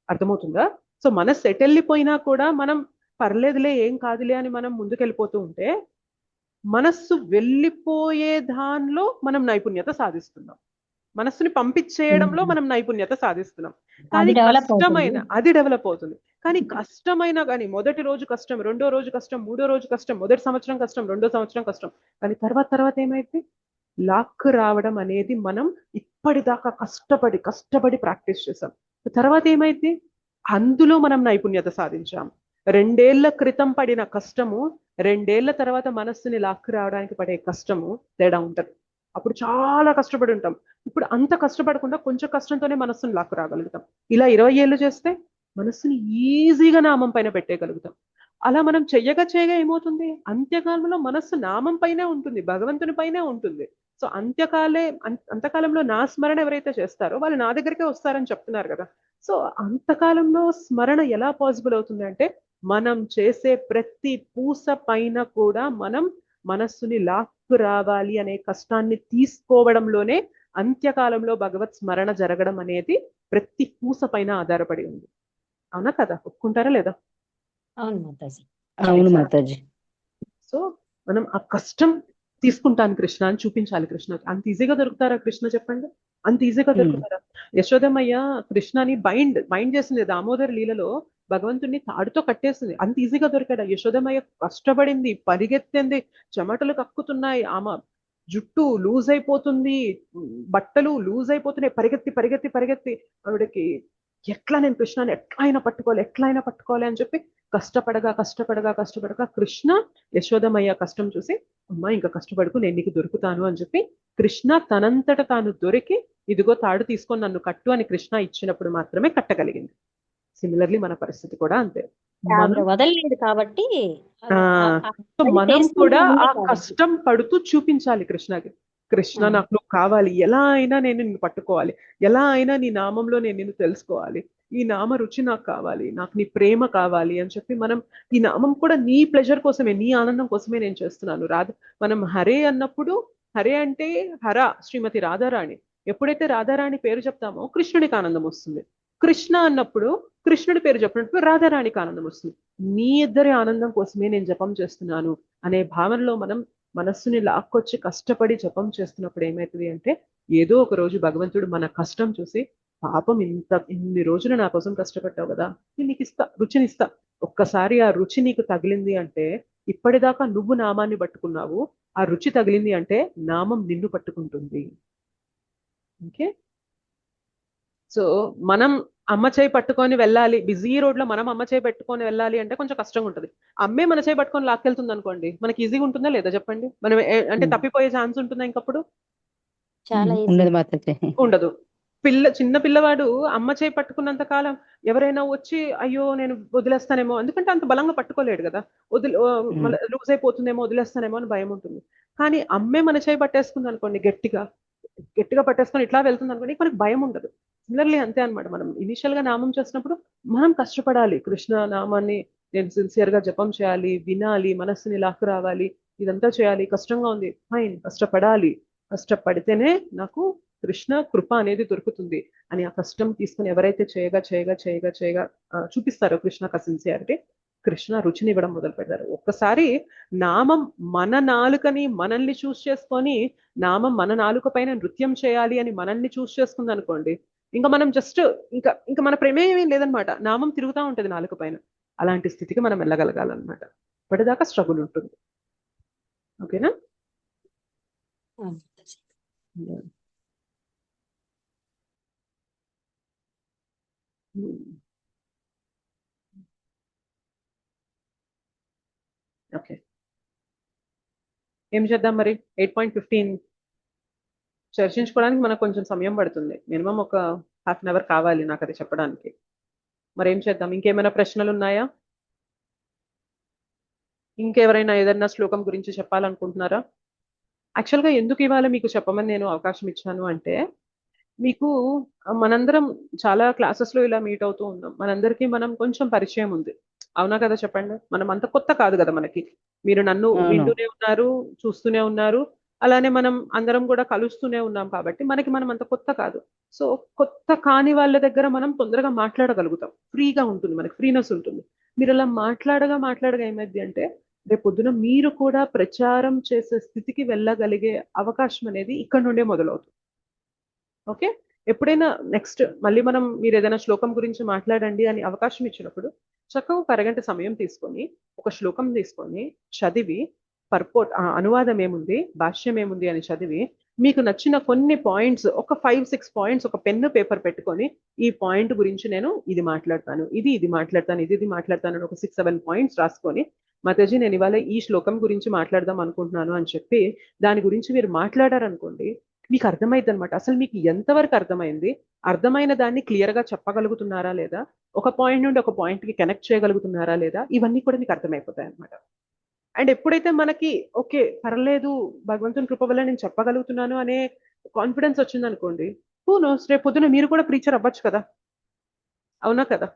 A: అర్థమవుతుందా? సో మనస్సు ఎటెళ్ళిపోయినా కూడా మనం పర్లేదులే, ఏం కాదులే అని మనం ముందుకెళ్ళిపోతూ ఉంటే మనస్సు వెళ్ళిపోయే దానిలో మనం నైపుణ్యత సాధిస్తున్నాం. మనస్సుని పంపించేయడంలో మనం నైపుణ్యత సాధిస్తున్నాం. కానీ కష్టమైన అది డెవలప్ అవుతుంది. కానీ కష్టమైన కానీ మొదటి రోజు కష్టం, రెండో రోజు కష్టం, మూడో రోజు కష్టం, మొదటి సంవత్సరం కష్టం, రెండో సంవత్సరం కష్టం, కానీ తర్వాత ఏమైంది? లాక్ రావడం అనేది మనం ఇప్పటిదాకా కష్టపడి ప్రాక్టీస్ చేసాం. తర్వాత ఏమైంది? అందులో మనం నైపుణ్యత సాధించాం. 2 ఏళ్ల క్రితం పడిన కష్టము 2 ఏళ్ల తర్వాత మనస్సుని లాక్కు రావడానికి పడే కష్టము తేడా ఉంటుంది. అప్పుడు చాలా కష్టపడి ఉంటాం, ఇప్పుడు అంత కష్టపడకుండా కొంచెం కష్టంతోనే మనస్సుని లాక్కు రాగలుగుతాం. ఇలా 20 ఏళ్ళు చేస్తే మనస్సుని ఈజీగా నామం పైన పెట్టేయగలుగుతాం. అలా మనం చెయ్యగా ఏమవుతుంది? అంత్యకాలంలో మనస్సు నామం పైనే ఉంటుంది, భగవంతుని పైనే ఉంటుంది. సో అంతకాలంలో నా స్మరణ ఎవరైతే చేస్తారో వాళ్ళు నా దగ్గరికే వస్తారని చెప్తున్నారు కదా. సో అంతకాలంలో స్మరణ ఎలా పాసిబుల్ అవుతుంది అంటే మనం చేసే ప్రతి పూస పైన కూడా మనం మనస్సుని లాక్కు రావాలి అనే కష్టాన్ని తీసుకోవడంలోనే అంత్యకాలంలో భగవత్ స్మరణ జరగడం అనేది ప్రతి పూస పైన ఆధారపడి ఉంది. అవునా కదా? ఒప్పుకుంటారా లేదా?
J: అవును మాతాజీ.
A: సో మనం ఆ కష్టం తీసుకుంటాను కృష్ణ అని చూపించాలి. కృష్ణ అంత ఈజీగా దొరుకుతారా కృష్ణ? చెప్పండి, అంత ఈజీగా దొరుకుతారా? యశోదమ్మయ్య కృష్ణని బైండ్ చేసింది దామోదర్ లీలలో, భగవంతుడిని తాడుతో కట్టేసింది. అంత ఈజీగా దొరికాడా? యశోదమ్మయ్య కష్టపడింది, పరిగెత్తింది, చెమటలు కక్కుతున్నాయి, ఆమె జుట్టు లూజ్ అయిపోతుంది, బట్టలు లూజ్ అయిపోతున్నాయి, పరిగెత్తి పరిగెత్తి పరిగెత్తి ఆవిడకి ఎట్లా నేను కృష్ణని ఎట్లా అయినా పట్టుకోవాలి అని చెప్పి కష్టపడగా కృష్ణ యశోదమయ్య కష్టం చూసి అమ్మా ఇంకా కష్టపడుకు, నేను నీకు దొరుకుతాను అని చెప్పి కృష్ణ తనంతట తాను దొరికి ఇదిగో తాడు తీసుకొని నన్ను కట్టు అని కృష్ణ ఇచ్చినప్పుడు మాత్రమే కట్టగలిగింది. సిమిలర్లీ మన పరిస్థితి కూడా అంతే.
J: వదలలేదు కాబట్టి
A: మనం కూడా ఆ కష్టం పడుతూ చూపించాలి కృష్ణకి, కృష్ణ నాకు నువ్వు కావాలి, ఎలా అయినా నేను నిన్ను పట్టుకోవాలి, ఎలా అయినా నీ నామంలో నేను నిన్ను తెలుసుకోవాలి, ఈ నామ రుచి నాకు కావాలి, నాకు నీ ప్రేమ కావాలి అని చెప్పి మనం ఈ నామం కూడా నీ ప్లెజర్ కోసమే, నీ ఆనందం కోసమే నేను చేస్తున్నాను. మనం హరే అన్నప్పుడు, హరే అంటే హర శ్రీమతి రాధారాణి, ఎప్పుడైతే రాధారాణి పేరు చెప్తామో కృష్ణుడికి ఆనందం వస్తుంది. కృష్ణ అన్నప్పుడు కృష్ణుడి పేరు చెప్పినప్పుడు రాధారాణికి ఆనందం వస్తుంది. నీ ఇద్దరి ఆనందం కోసమే నేను జపం చేస్తున్నాను అనే భావనలో మనం మనస్సుని లాక్కొచ్చి కష్టపడి జపం చేస్తున్నప్పుడు ఏమవుతుంది అంటే, ఏదో ఒక రోజు భగవంతుడు మన కష్టం చూసి పాపం ఇన్ని రోజులు నా కోసం కష్టపడ్డావు కదా, నేను నీకు ఇస్తా, రుచినిస్తా. ఒక్కసారి ఆ రుచి నీకు తగిలింది అంటే, ఇప్పటిదాకా నువ్వు నామాన్ని పట్టుకున్నావు, ఆ రుచి తగిలింది అంటే నామం నిన్ను పట్టుకుంటుంది. ఓకే, సో మనం అమ్మ చేయి పట్టుకొని వెళ్ళాలి, బిజీ రోడ్ లో మనం అమ్మ చేయి పెట్టుకొని వెళ్ళాలి అంటే కొంచెం కష్టంగా ఉంటుంది. అమ్మే మన చేయి పట్టుకొని లాక్కెళ్తుంది అనుకోండి, మనకి ఈజీగా ఉంటుందా లేదా చెప్పండి? మనం అంటే తప్పిపోయే ఛాన్స్ ఉంటుందా ఇంకప్పుడు? ఉండదు. చిన్న పిల్లవాడు అమ్మ చేయి పట్టుకున్నంత కాలం ఎవరైనా వచ్చి అయ్యో నేను వదిలేస్తానేమో, ఎందుకంటే అంత బలంగా పట్టుకోలేడు కదా, లూజ్ అయిపోతుందేమో, వదిలేస్తానేమో అని భయం ఉంటుంది. కానీ అమ్మే మన చేయి పట్టేసుకుంది అనుకోండి, గట్టిగా పట్టేసుకొని ఇట్లా వెళ్తుంది అనుకోండి, మనకి భయం ఉండదు. సిమిలర్లీ అంతే అనమాట. మనం ఇనిషియల్ గా నామం చేసినప్పుడు మనం కష్టపడాలి, కృష్ణ నామాన్ని నేను సిన్సియర్ గా జపం చేయాలి, వినాలి, మనస్సుని లాక్కు రావాలి, ఇదంతా చేయాలి. కష్టంగా ఉంది, ఫైన్, కష్టపడాలి, కష్టపడితేనే నాకు కృష్ణ కృప అనేది దొరుకుతుంది అని ఆ కష్టం తీసుకుని ఎవరైతే చేయగా చూపిస్తారో కృష్ణ సిన్సియారిటీ, కృష్ణ రుచిని ఇవ్వడం మొదలు పెడతారు. ఒక్కసారి నామం మన నాలుకని మనల్ని చూస్ చేసుకొని, నామం మన నాలుక పైన నృత్యం చేయాలి అని మనల్ని చూస్ చేసుకుంది అనుకోండి, ఇంకా మనం జస్ట్ ఇంకా మన ప్రమేయం లేదనమాట, నామం తిరుగుతూ ఉంటుంది నాలుక పైన. అలాంటి స్థితికి మనం వెళ్ళగలగాలన్నమాట. ఇప్పటిదాకా స్ట్రగుల్ ఉంటుంది. ఓకేనా? ఓకే, ఏం చేద్దాం మరి? 8.15 చర్చించుకోవడానికి మనకు కొంచెం సమయం పడుతుంది, మినిమం ఒక హాఫ్ అన్ అవర్ కావాలి నాకు అది చెప్పడానికి. మరి ఏం చేద్దాం? ఇంకేమైనా ప్రశ్నలు ఉన్నాయా? ఇంకెవరైనా ఏదైనా శ్లోకం గురించి చెప్పాలనుకుంటున్నారా? యాక్చువల్గా ఎందుకు ఇవాళ మీకు చెప్పమని నేను అవకాశం ఇచ్చాను అంటే, మీకు మనందరం చాలా క్లాసెస్లో ఇలా మీట్ అవుతూ ఉన్నాం, మనందరికీ మనం కొంచెం పరిచయం ఉంది, అవునా కదా చెప్పండి? మనం అంత కొత్త కాదు కదా మనకి. మీరు నన్ను వింటూనే ఉన్నారు, చూస్తూనే ఉన్నారు, అలానే మనం అందరం కూడా కలుస్తూనే ఉన్నాం కాబట్టి మనకి మనం అంత కొత్త కాదు. సో కొత్త కాని వాళ్ళ దగ్గర మనం తొందరగా మాట్లాడగలుగుతాం, ఫ్రీగా ఉంటుంది, మనకి ఫ్రీనెస్ ఉంటుంది. మీరు అలా మాట్లాడగా ఏమైంది అంటే, రేపు పొద్దున మీరు కూడా ప్రచారం చేసే స్థితికి వెళ్ళగలిగే అవకాశం అనేది ఇక్కడ నుండే మొదలవుతుంది. ఓకే, ఎప్పుడైనా నెక్స్ట్ మళ్ళీ మీరు ఏదైనా శ్లోకం గురించి మాట్లాడండి అని అవకాశం ఇచ్చినప్పుడు చక్కగా ఒక అరగంట సమయం తీసుకొని ఒక శ్లోకం తీసుకొని చదివి అనువాదం ఏముంది, భాష్యం ఏముంది అని చదివి, మీకు నచ్చిన కొన్ని పాయింట్స్, ఒక 5-6 పాయింట్స్ ఒక పెన్ను పేపర్ పెట్టుకొని, ఈ పాయింట్ గురించి నేను ఇది మాట్లాడతాను, ఇది మాట్లాడతాను అని ఒక 6-7 పాయింట్స్ రాసుకొని, మాతాజీ నేను ఇవాళ ఈ శ్లోకం గురించి మాట్లాడదాం అనుకుంటున్నాను అని చెప్పి దాని గురించి మీరు మాట్లాడారనుకోండి, మీకు అర్థమైంది అనమాట. అసలు మీకు ఎంతవరకు అర్థమైంది, అర్థమైన దాన్ని క్లియర్ గా చెప్పగలుగుతున్నారా లేదా, ఒక పాయింట్ నుండి ఒక పాయింట్ కి కనెక్ట్ చేయగలుగుతున్నారా లేదా, ఇవన్నీ కూడా మీకు అర్థమైపోతాయి అనమాట. అండ్ ఎప్పుడైతే మనకి ఓకే పర్లేదు, భగవంతుని కృప వల్ల నేను చెప్పగలుగుతున్నాను అనే కాన్ఫిడెన్స్ వచ్చింది అనుకోండి, రేపు పొద్దున మీరు కూడా ప్రీచర్ అవ్వచ్చు కదా, అవునా కదా?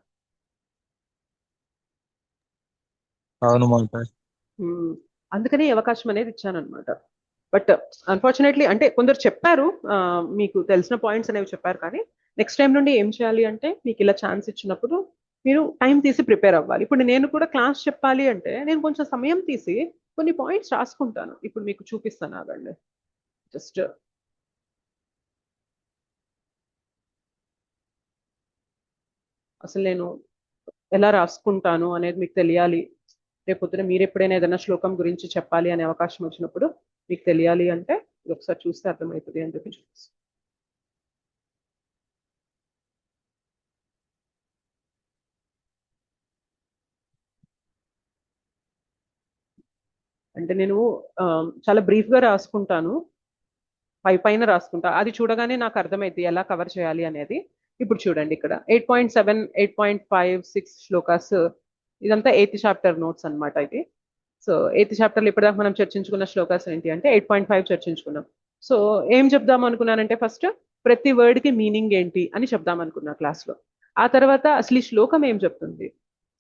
K: అవును,
A: అందుకనే అవకాశం అనేది ఇచ్చాను అనమాట. బట్ అన్ఫార్చునేట్లీ అంటే కొందరు చెప్పారు, మీకు తెలిసిన పాయింట్స్ అనేవి చెప్పారు, కానీ నెక్స్ట్ టైం నుండి ఏం చేయాలి అంటే, మీకు ఇలా ఛాన్స్ ఇచ్చినప్పుడు మీరు టైం తీసి ప్రిపేర్ అవ్వాలి. ఇప్పుడు నేను కూడా క్లాస్ చెప్పాలి అంటే నేను కొంచెం సమయం తీసి కొన్ని పాయింట్స్ రాసుకుంటాను. ఇప్పుడు మీకు చూపిస్తాను, ఆగండి. జస్ట్ అసలు నేను ఎలా రాసుకుంటాను అనేది మీకు తెలియాలి. రేపొద్దున మీరు ఎప్పుడైనా ఏదైనా శ్లోకం గురించి చెప్పాలి అనే అవకాశం వచ్చినప్పుడు మీకు తెలియాలి అంటే ఇది ఒకసారి చూస్తే అర్థమవుతుంది అని చెప్పి చూపిస్తాను. అంటే నేను చాలా బ్రీఫ్ గా రాసుకుంటాను, పైన రాసుకుంటా, అది చూడగానే నాకు అర్థమైంది ఎలా కవర్ చేయాలి అనేది. ఇప్పుడు చూడండి ఇక్కడ 8.7, 8.5, 6 శ్లోకాస్, ఇదంతా 8th చాప్టర్ నోట్స్ అన్నమాట ఇది. సో 8th చాప్టర్లో ఇప్పటిదాకా మనం చర్చించుకున్న శ్లోకాస్ ఏంటి అంటే 8.5 చర్చించుకున్నాం. సో ఏం చెప్దాం అనుకున్నానంటే ఫస్ట్ ప్రతి వర్డ్ కి మీనింగ్ ఏంటి అని చెప్దాం అనుకున్నా క్లాస్లో. ఆ తర్వాత అసలు ఈ శ్లోకం ఏం చెప్తుంది.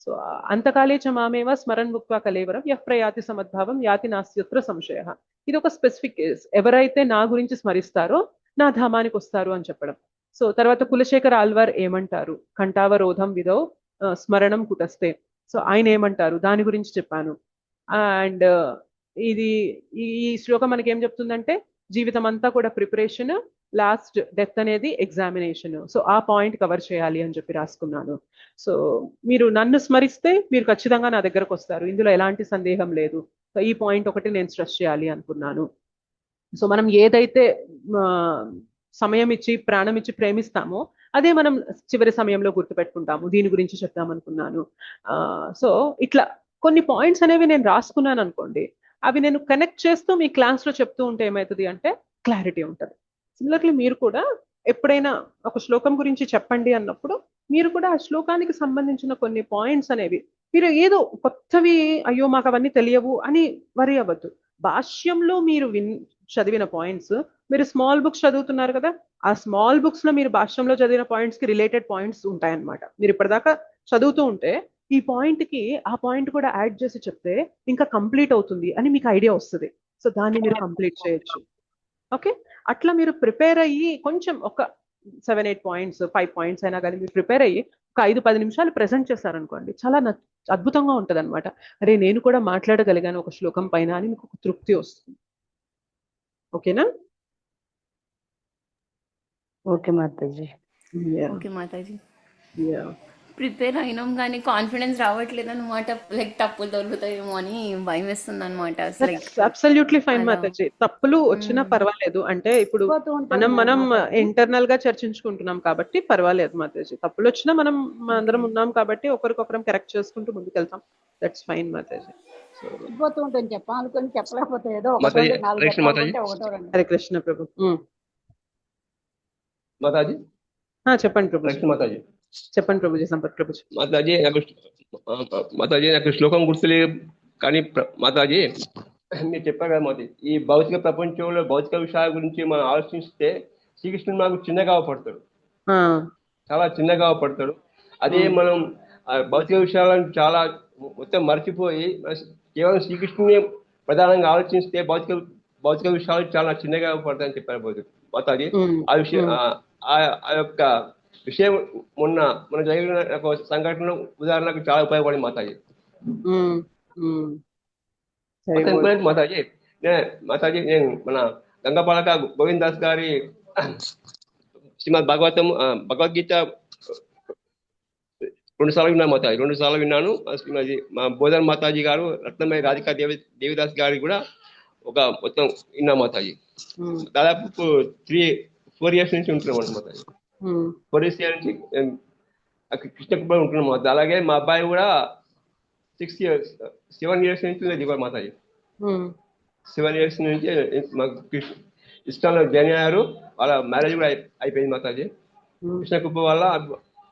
A: సో అంతకాలే చ మామేవ స్మరణ్ ముక్త్వా కలేవరం యః ప్రయాతి సమద్భావం యాతి నాస్త్యత్ర సంశయః. ఇది ఒక స్పెసిఫిక్, ఎవరైతే నా గురించి స్మరిస్తారో నా ధామానికి వస్తారు అని చెప్పడం. సో తర్వాత కులశేఖర్ ఆల్వార్ ఏమంటారు, కంఠావరోధం విధో స్మరణం కుటస్తే, సో ఆయన ఏమంటారు దాని గురించి చెప్పాను. అండ్ ఇది ఈ శ్లోకం మనకి ఏం చెప్తుందంటే జీవితం అంతా కూడా ప్రిపరేషన్, లాస్ట్ డెత్ అనేది ఎగ్జామినేషన్. సో ఆ పాయింట్ కవర్ చేయాలి అని చెప్పి రాసుకున్నాను. సో మీరు నన్ను స్మరిస్తే మీరు ఖచ్చితంగా నా దగ్గరకు వస్తారు, ఇందులో ఎలాంటి సందేహం లేదు. సో ఈ పాయింట్ ఒకటి నేను స్ట్రెస్ చేయాలి అనుకున్నాను. సో మనం ఏదైతే సమయం ఇచ్చి ప్రాణం ఇచ్చి ప్రేమిస్తామో అదే మనం చివరి సమయంలో గుర్తుపెట్టుకుంటాము, దీని గురించి చెప్దాం అనుకున్నాను. సో ఇట్లా కొన్ని పాయింట్స్ అనేవి నేను రాసుకున్నాను అనుకోండి, అవి నేను కనెక్ట్ చేస్తూ మీ క్లాస్లో చెప్తూ ఉంటే ఏమవుతుంది అంటే క్లారిటీ ఉంటుంది. సిమిలర్లీ మీరు కూడా ఎప్పుడైనా ఒక శ్లోకం గురించి చెప్పండి అన్నప్పుడు మీరు కూడా ఆ శ్లోకానికి సంబంధించిన కొన్ని పాయింట్స్ అనేవి, మీరు ఏదో కొత్తవి అయ్యో మాకు అవన్నీ తెలియవు అని వరి అవ్వద్దు. భాష్యంలో మీరు చదివిన పాయింట్స్, మీరు స్మాల్ బుక్స్ చదువుతున్నారు కదా, ఆ స్మాల్ బుక్స్ లో మీరు భాష్యంలో చదివిన పాయింట్స్ కి రిలేటెడ్ పాయింట్స్ ఉంటాయన్నమాట. మీరు ఇప్పటిదాకా చదువుతూ ఉంటే ఈ పాయింట్ కి ఆ పాయింట్ కూడా యాడ్ చేసి చెప్తే ఇంకా కంప్లీట్ అవుతుంది అని మీకు ఐడియా వస్తుంది. సో దాన్ని మీరు కంప్లీట్ చేయొచ్చు. ఓకే, అట్లా మీరు ప్రిపేర్ అయ్యి కొంచెం ఒక 7-8 పాయింట్స్ 5 పాయింట్స్ అయినా కానీ మీరు ప్రిపేర్ అయ్యి ఒక 5-10 నిమిషాలు ప్రెజెంట్ చేశారనుకోండి, చాలా అద్భుతంగా ఉంటుంది అనమాట. అరే నేను కూడా మాట్లాడగలిగాను ఒక శ్లోకం పైన అని మీకు ఒక తృప్తి వస్తుంది. ఓకేనా?
B: Okay Mataji.
G: Okay Mataji. Prepare అయినాం కానీ కాన్ఫిడెన్స్ రావట్లేదు అనమాట, లైక్ తప్పులు దొరుకుతాయేమో అని భయం వేస్తుంది అనమాట.
A: అబ్సల్యూట్లీ ఫైన్ మాతాజీ, తప్పులు వచ్చినా పర్వాలేదు. అంటే ఇప్పుడు మనం ఇంటర్నల్ గా చర్చించుకుంటున్నాం కాబట్టి పర్వాలేదు మాతాజీ. తప్పులు వచ్చినా మనం అందరం ఉన్నాం కాబట్టి ఒకరికొకరం కరెక్ట్ చేసుకుంటూ ముందుకెళ్తాం. That's fine Mataji.
I: చెప్పలేకపోతే ఏదో
A: హరే కృష్ణ ప్రభు.
L: మాతాజీ
A: చెప్పండి ప్రభు.
L: మాతాజీ
A: చెప్పండి ప్రభుజీ. సంపత్ ప్రభుజీ.
L: మాతాజీ నాకు శ్లోకం గుర్తులేదు కానీ మాతాజీ మీరు చెప్పారు కదా మాతాజీ, ఈ భౌతిక ప్రపంచంలో భౌతిక విషయాల గురించి మనం ఆలోచిస్తే శ్రీకృష్ణుడు మాకు చిన్నగా పడతాడు, చాలా చిన్నగా పడతాడు. అదే మనం భౌతిక విషయాలను చాలా మొత్తం మర్చిపోయి కేవలం శ్రీకృష్ణుని ప్రధానంగా ఆలోచిస్తే భౌతిక విషయాలు చాలా చిన్నగా పడతాయని చెప్పారు మాతాజీ. ఆ విషయం ఆ యొక్క విషయం మన జరిగిన సంఘటన ఉదాహరణకు చాలా ఉపయోగపడింది మాతాజీ. మాతాజీ నేను మన గంగపాలక గోవింద్ దాస్ గారి శ్రీమద్ భగవద్గీత 2 సార్లు విన్నాను మాతాజీ, 2 సార్లు విన్నాను. మా బోధన్ మాతాజీ గారు రత్నమయ రాధికా దేవిదాస్ గారి కూడా ఒక మొత్తం విన్నా మాతాజీ. దాదాపు 3-4 ఇయర్స్ నుంచి ఉంటున్నాం మాతాజీ. 4 ఇయర్స్ నుంచి కృష్ణ కృపలో ఉంటున్నాం మాతాజీ. అలాగే మా అబ్బాయి కూడా 7 ఇయర్స్ నుంచి దిగారు మాతాజీ. 7 ఇయర్స్ నుంచి మాకు ఇష్టంలో జాయిన్ అయ్యారు. వాళ్ళ మ్యారేజ్ కూడా అయిపోయింది మాతాజీ. కృష్ణ కృప వల్ల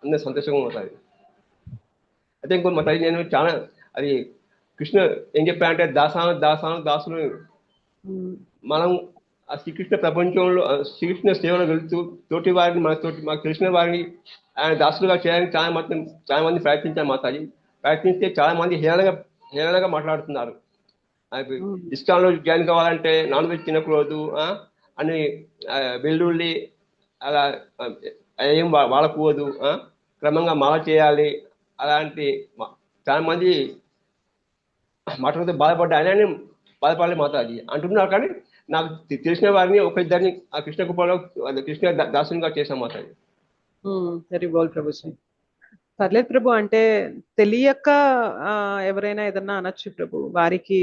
L: అందరూ సంతోషంగా మాతాజీ. అయితే ఇంకో మాతాజీ నేను చాలా అది కృష్ణ ఏం చెప్పానంటే దాసులు మనం ఆ శ్రీకృష్ణ ప్రపంచంలో శ్రీకృష్ణ సేవలో వెళ్తూ తోటి వారిని మాకు తెలిసిన వారిని ఆయన దాసులుగా చేయడానికి చాలా మంది ప్రయత్నించారు మాతాజీ. ప్రయత్నిస్తే చాలా మంది హేళనగా మాట్లాడుతున్నారు. ఇస్కాన్లో జాయిన్ కావాలంటే నాన్ వెజ్ తినకూడదు అని, వెల్లుల్లి అలా ఏం వాడకూడదు, క్రమంగా మాల చేయాలి, అలాంటి చాలా మంది మాట్లాడితే బాధపడ్డాయని బాధపడలే మాతాజీ అంటున్నారు. కానీ నాకు తెలిసిన వారిని ఒకరిద్దరిని ఆ కృష్ణ కృపలో కృష్ణ దాసునిగా చేశాం మాతాజీ.
A: వెరీ బోల్ ప్రభుజీ. పర్లేదు ప్రభు, అంటే తెలియక ఎవరైనా ఏదన్నా అనొచ్చు ప్రభు, వారికి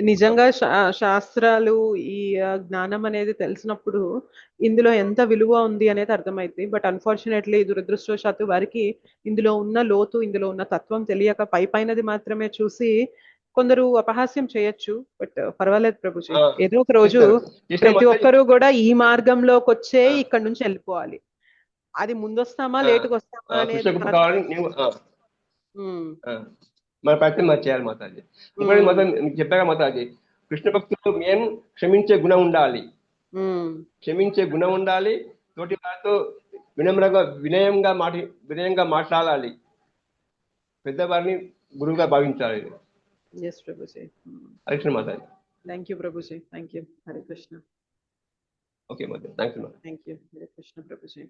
A: నిజంగా శాస్త్రాలు ఈ జ్ఞానం అనేది తెలిసినప్పుడు ఇందులో ఎంత విలువ ఉంది అనేది అర్థమైంది. బట్ అన్ఫార్చునేట్లీ దురదృష్టవశాత్తు వారికి ఇందులో ఉన్న లోతు, ఇందులో ఉన్న తత్వం తెలియక పైనది మాత్రమే చూసి కొందరు అపహాస్యం చేయొచ్చు. బట్ పర్వాలేదు ప్రభుజీ, ఏదో ఒక రోజు ప్రతి ఒక్కరూ కూడా ఈ మార్గంలోకి వచ్చే ఇక్కడ నుంచి వెళ్ళిపోవాలి. అది ముందొస్తామా లేటుగా వస్తామా అనేది
L: మన ప్రయత్నం మనం చేయాలి మాతాజీ. ఇంకోటి మాతాజీ మీకు చెప్పాక మాతాజీ, కృష్ణ భక్తులు మేము క్షమించే గుణం ఉండాలి, క్షమించే గుణం ఉండాలి, తోటి వారితో వినయంగా మాట్లాడాలి, పెద్దవారిని గురువుగా భావించాలి. హరే కృష్ణ మాతాజీ.
A: థ్యాంక్ యూ ప్రభుజీ, thank you. Hare Krishna.
L: Okay మాతాజీ, thank you.
A: Thank you. Hare Krishna ప్రభుజీ.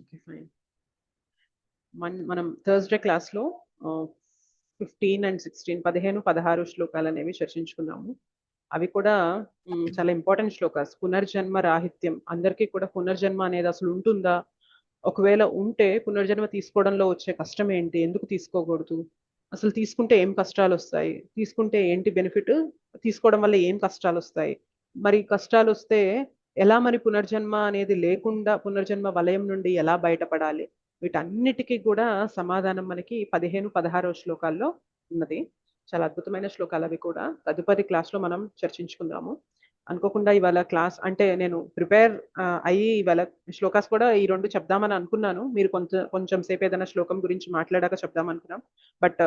A: Okay fine. మనం థర్స్డే క్లాస్లో 15 and 16 15-16 శ్లోకాలు అనేవి చర్చించుకున్నాము. అవి కూడా చాలా ఇంపార్టెంట్ శ్లోకాస్. పునర్జన్మ రాహిత్యం, అందరికీ కూడా పునర్జన్మ అనేది అసలు ఉంటుందా, ఒకవేళ ఉంటే పునర్జన్మ తీసుకోవడంలో వచ్చే కష్టం ఏంటి, ఎందుకు తీసుకోకూడదు, అసలు తీసుకుంటే ఏం కష్టాలు వస్తాయి, తీసుకుంటే ఏంటి బెనిఫిట్, తీసుకోవడం వల్ల ఏం కష్టాలు వస్తాయి, మరి కష్టాలు వస్తే ఎలా మరి పునర్జన్మ అనేది లేకుండా పునర్జన్మ వలయం నుండి ఎలా బయటపడాలి, వీటన్నిటికీ కూడా సమాధానం మనకి 15-16 శ్లోకాల్లో ఉన్నది. చాలా అద్భుతమైన శ్లోకాలు అవి కూడా. తదుపరి క్లాస్లో మనం చర్చించుకుందాము. అనుకోకుండా ఇవాళ క్లాస్ అంటే నేను ప్రిపేర్ అయ్యి ఇవాళ శ్లోకాస్ కూడా ఈ 2 చెప్దామని అనుకున్నాను. మీరు కొంచెం సేపు ఏదైనా శ్లోకం గురించి మాట్లాడాక చెప్దామనుకున్నాం. బట్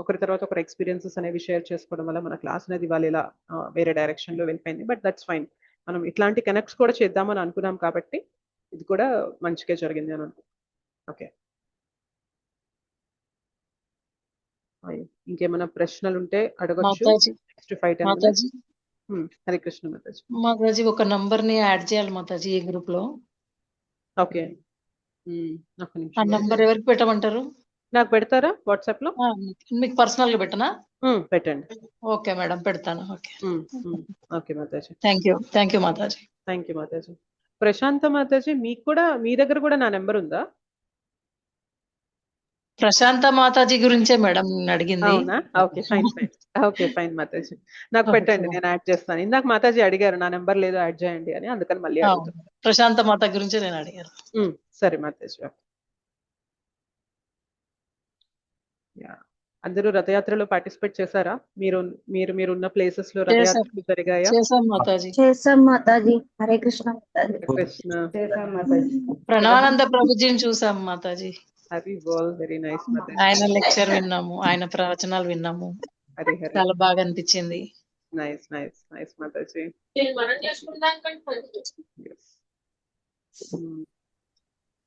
A: ఒకరి తర్వాత ఒకరి ఎక్స్పీరియన్సెస్ అనేవి షేర్ చేసుకోవడం వల్ల మన క్లాస్ అనేది ఇవాళ ఇలా వేరే డైరెక్షన్లో వెళ్ళిపోయింది. But that's fine. మనం ఇట్లాంటి కనెక్ట్స్ కూడా చేద్దామని అనుకున్నాం కాబట్టి ఇది కూడా మంచిగా జరిగింది అని అనుకుంటున్నాను. ఓకే, ఇంకేమైనా ప్రశ్నలు ఉంటే అడగొచ్చు. Next 5-10 minutes. హరే కృష్ణ మాతాజీ.
M: మాతాజీ ఒక నంబర్ ని యాడ్ చేయాలి మాతాజీ ఈ గ్రూప్ లో.
A: ఓకే,
M: ఆ నంబర్ ఎవరికి పెట్టమంటారు?
A: నాకు పెడతారా వాట్సాప్ లో?
M: మీకు పర్సనల్ గా పెట్టనా?
A: పెట్టండి.
M: ఓకే మేడం, పెడతాను. ఓకే
A: ఓకే మాతాజీ.
M: థ్యాంక్ యూ మాతాజీ.
A: Thank you Mataji. ప్రశాంత మాతాజీ, మీకు కూడా మీ దగ్గర కూడా నా నెంబర్ ఉందా?
M: ప్రశాంత మాతాజీ గురించే మేడం నేను అడిగింది.
A: అవునా? Okay fine fine. Okay fine Mataji, నాకు పెట్టండి, నేను యాడ్ చేస్తాను. ఇందాక మాతాజీ అడిగారు నా నెంబర్ లేదు యాడ్ చేయండి అని, అందుకని మళ్ళీ అడుగుతాను.
M: ప్రశాంత మాత గురించే నేను అడిగాను.
A: సరే మాతాజీ. అందరూ రథయాత్రలో పార్టిసిపేట్ చేశారా? మీరున్న ప్లేసెస్ లో రథయాత్రలు జరిగాయా?
J: చేసాం మాతాజీ. హరే కృష్ణ మాతాజీ.
A: కృష్ణ.
M: ప్రణవానంద ప్రభుజీని చూసాం మాతాజీ.
A: హరి బోల్. వెరీ నైస్ మాతాజీ.
M: ఆయన లెక్చర్ విన్నాము, ఆయన ప్రవచనాలు విన్నాము. చాలా బాగా అనిపించింది.
A: నైస్ నైస్ నైస్ మాతాజీ.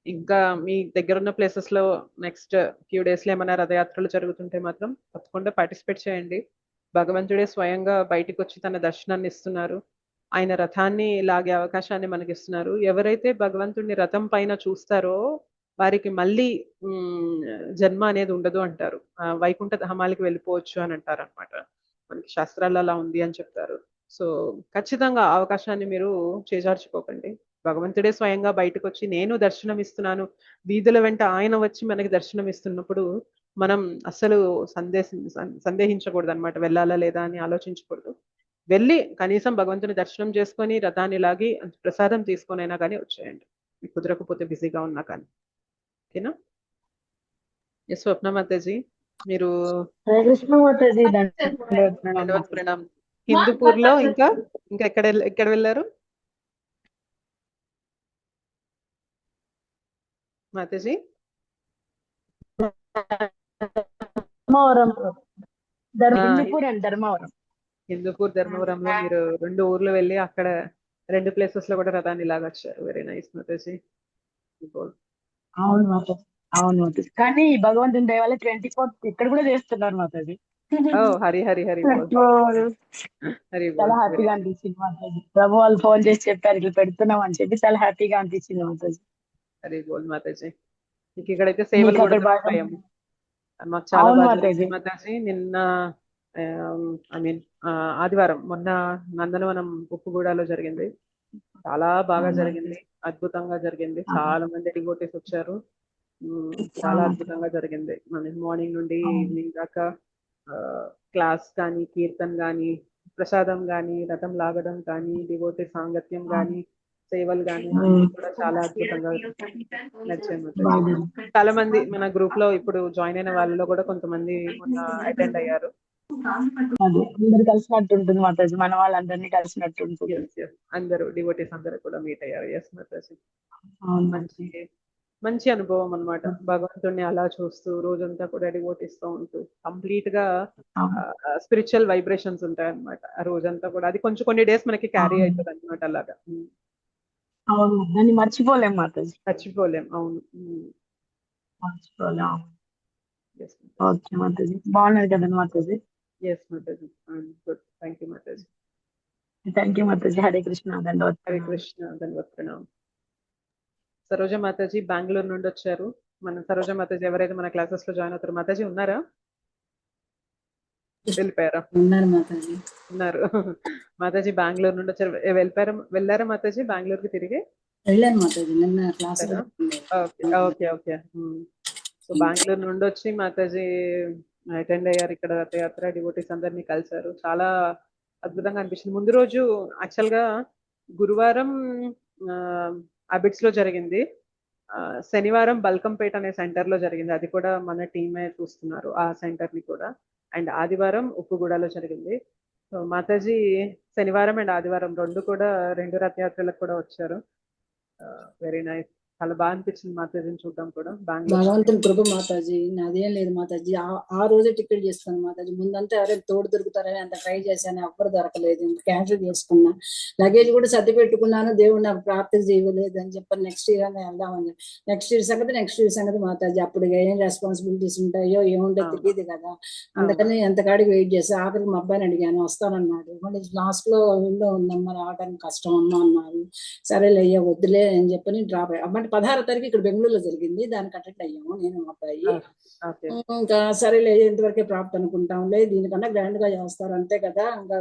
A: ఇంకా మీ దగ్గర ఉన్న ప్లేసెస్ లో నెక్స్ట్ ఫ్యూ డేస్ లో ఏమైనా రథయాత్రలు జరుగుతుంటే మాత్రం తప్పకుండా పార్టిసిపేట్ చేయండి. భగవంతుడే స్వయంగా బయటికి వచ్చి తన దర్శనాన్ని ఇస్తున్నారు. ఆయన రథాన్ని లాగే అవకాశాన్ని మనకి ఇస్తున్నారు. ఎవరైతే భగవంతుడిని రథం పైన చూస్తారో వారికి మళ్ళీ జన్మ అనేది ఉండదు అంటారు. వైకుంఠ ధామాలకి వెళ్ళిపోవచ్చు అని అంటారు అనమాట. మనకి శాస్త్రాలు అలా ఉంది అని చెప్తారు. సో ఖచ్చితంగా అవకాశాన్ని మీరు చేజార్చుకోకండి. భగవంతుడే స్వయంగా బయటకు వచ్చి నేను దర్శనం ఇస్తున్నాను, వీధుల వెంట ఆయన వచ్చి మనకి దర్శనం ఇస్తున్నప్పుడు మనం అస్సలు సందేహించకూడదు అనమాట. వెళ్ళాలా లేదా అని ఆలోచించకూడదు. వెళ్ళి కనీసం భగవంతుని దర్శనం చేసుకొని రథాన్ని లాగి ప్రసాదం తీసుకొనైనా కానీ వచ్చేయండి, మీకు కుదరకపోతే బిజీగా ఉన్నా కానీ. ఓకేనా? స్వప్న మాతాజీ, మీరు ప్రణామ్. హిందూపూర్ లో ఇంకా ఎక్కడ వెళ్ళారు మాతాజీ? హిందూపూర్ ధర్మవరంలో మీరు 2 ఊర్లు వెళ్ళి అక్కడ 2 ప్లేసెస్ లో కూడా రథాన్ని లాగొచ్చారు. Very nice Mataji.
N: అవును మాతాజీ, అవును మాతాజీ. కానీ భగవంతుని దయ వల్ల 24 ఇక్కడ కూడా చేస్తున్నారు మాతాజీ.
A: హరి హరి హరి హరి.
N: చాలా హ్యాపీగా అనిపించింది మాతాజీ. ప్రభు వాళ్ళు ఫోన్ చేసి చెప్పారు ఇట్లా పెడుతున్నాం అని చెప్పి, చాలా హ్యాపీగా అనిపించింది మాతాజీ.
A: హరి బోల్ మాతాజీ. మీకు ఇక్కడైతే సేవలు కూడా మాకు చాలా బాగా మాతాజీ. నిన్న ఆదివారం మొన్న నందనవనం ఉప్పుగూడలో జరిగింది. చాలా బాగా జరిగింది, అద్భుతంగా జరిగింది. చాలా మంది డివోటీస్ వచ్చారు. చాలా అద్భుతంగా జరిగింది. మన మార్నింగ్ నుండి ఈవినింగ్ దాకా క్లాస్ కానీ, కీర్తన్ కానీ, ప్రసాదం కానీ, రథం లాగడం కానీ, డివోటీ సాంగత్యం కానీ, సేవలు కానీ అన్ని కూడా చాలా అద్భుతంగా నడిచాయి. చాలా మంది మన గ్రూప్ లో ఇప్పుడు జాయిన్ అయిన వాళ్ళలో కూడా కొంతమంది మొన్న అటెండ్ అయ్యారు.
N: అందరు కలిసినట్టు ఉంటుంది మాతాజీ, మన వాళ్ళందరినీ కలిసినట్టు ఉంటుంది.
A: అందరూ డివోటీస్ అందరూ కూడా మీట్ అయ్యారు. ఎస్ మాతాజీ, మంచి మంచి అనుభవం అన్నమాట. భగవంతుడిని అలా చూస్తూ రోజంతా కూడా డివోటీస్ తో ఉంటూ కంప్లీట్ గా స్పిరిచువల్ వైబ్రేషన్స్ ఉంటాయి అన్నమాట ఆ రోజంతా కూడా. అది కొంచెం కొన్ని డేస్ మనకి క్యారీ అవుతుంది అన్నమాట. అలాగా
N: అవును, దాన్ని మర్చిపోలేం మాతాజీ,
A: మర్చిపోలేం. అవును,
N: మర్చిపోలేం. ఓకే మాతాజీ, బాగున్నారు కదా మాతాజీ?
A: ఎస్ మాతాజీ, గుడ్. థ్యాంక్ యూ మాతాజీ.
N: థ్యాంక్ యూ మాతాజీ. హరే కృష్ణ, దండవత్.
A: హరే కృష్ణ, దండవత్ ప్రణామం. సరోజ మాతాజీ బెంగళూరు నుండి వచ్చారు. మన సరోజ మాతాజీ ఎవరైతే మన క్లాసెస్ లో జాయిన్ అవుతారు, మాతాజీ ఉన్నారా? వెళ్ళిపోయారా?
E: ఉన్నారు మాతాజీ.
A: ఉన్నారు. మాతాజీ బెంగళూరు నుండి వచ్చారు. వెళ్ళారా మాతాజీ బెంగళూరుకి తిరిగి?
E: వెళ్ళాను మాతాజీ, నిన్న class.
A: Okay okay. So Bengaluru నుండి వచ్చి మాతాజీ అటెండ్ అయ్యారు. ఇక్కడ రథయాత్ర డివోటీస్ అందరినీ కలిసారు. చాలా అద్భుతంగా అనిపించింది. ముందు రోజు యాక్చువల్ గా గురువారం అబిడ్స్ లో జరిగింది, శనివారం బల్కంపేట అనే సెంటర్ లో జరిగింది. అది కూడా మన టీమే చూస్తున్నారు ఆ సెంటర్ ని కూడా. అండ్ ఆదివారం ఉప్పుగూడలో జరిగింది. సో మాతాజీ శనివారం అండ్ ఆదివారం రెండు రథయాత్రలకు కూడా వచ్చారు. Very nice. చాలా బాగా అనిపించింది మాతాజీని చూడడం కూడా.
E: భగవంతుని కృప మాతాజీ, నాదేం లేదు మాతాజీ. ఆ రోజే టికెట్ చేసుకున్నాను మాతాజీ. ముందంతా ఎవరైనా తోడు దొరుకుతారని అంత ట్రై చేశాను, ఎవ్వరు దొరకలేదు. క్యాన్సిల్ చేసుకున్నా. లగేజ్ కూడా సర్ది పెట్టుకున్నాను. దేవుడు నాకు ప్రార్థన చేయలేదు అని చెప్పి నెక్స్ట్ ఇయర్ అని వెళ్దామని. నెక్స్ట్ ఇయర్ సంగతి మాతాజీ. అప్పుడు ఏం రెస్పాన్సిబిలిటీస్ ఉంటాయో ఏముంటో తెలియదు కదా. అందుకని ఎంతకాడికి వెయిట్ చేసి ఆఖరికి మా అబ్బాయిని అడిగాను, వస్తానన్నాడు. మళ్ళీ లాస్ట్ లో విండో ఉందమ్మా, రావడానికి కష్టం అమ్మా అన్నారు. సరేలే అయ్యా వద్దులే అని చెప్పని డ్రాప్ అయ్యా. 16వ తారీఖు ఇక్కడ బెంగళూరులో జరిగింది, దానికి అటెండ్ అయ్యాము నేను మా అబ్బాయి. ఇంకా సరేలే ఎంతవరకే ప్రాప్తి అనుకుంటాంలే, దీనికన్నా గ్రాండ్ గా చేస్తారు అంతే కదా, ఇంకా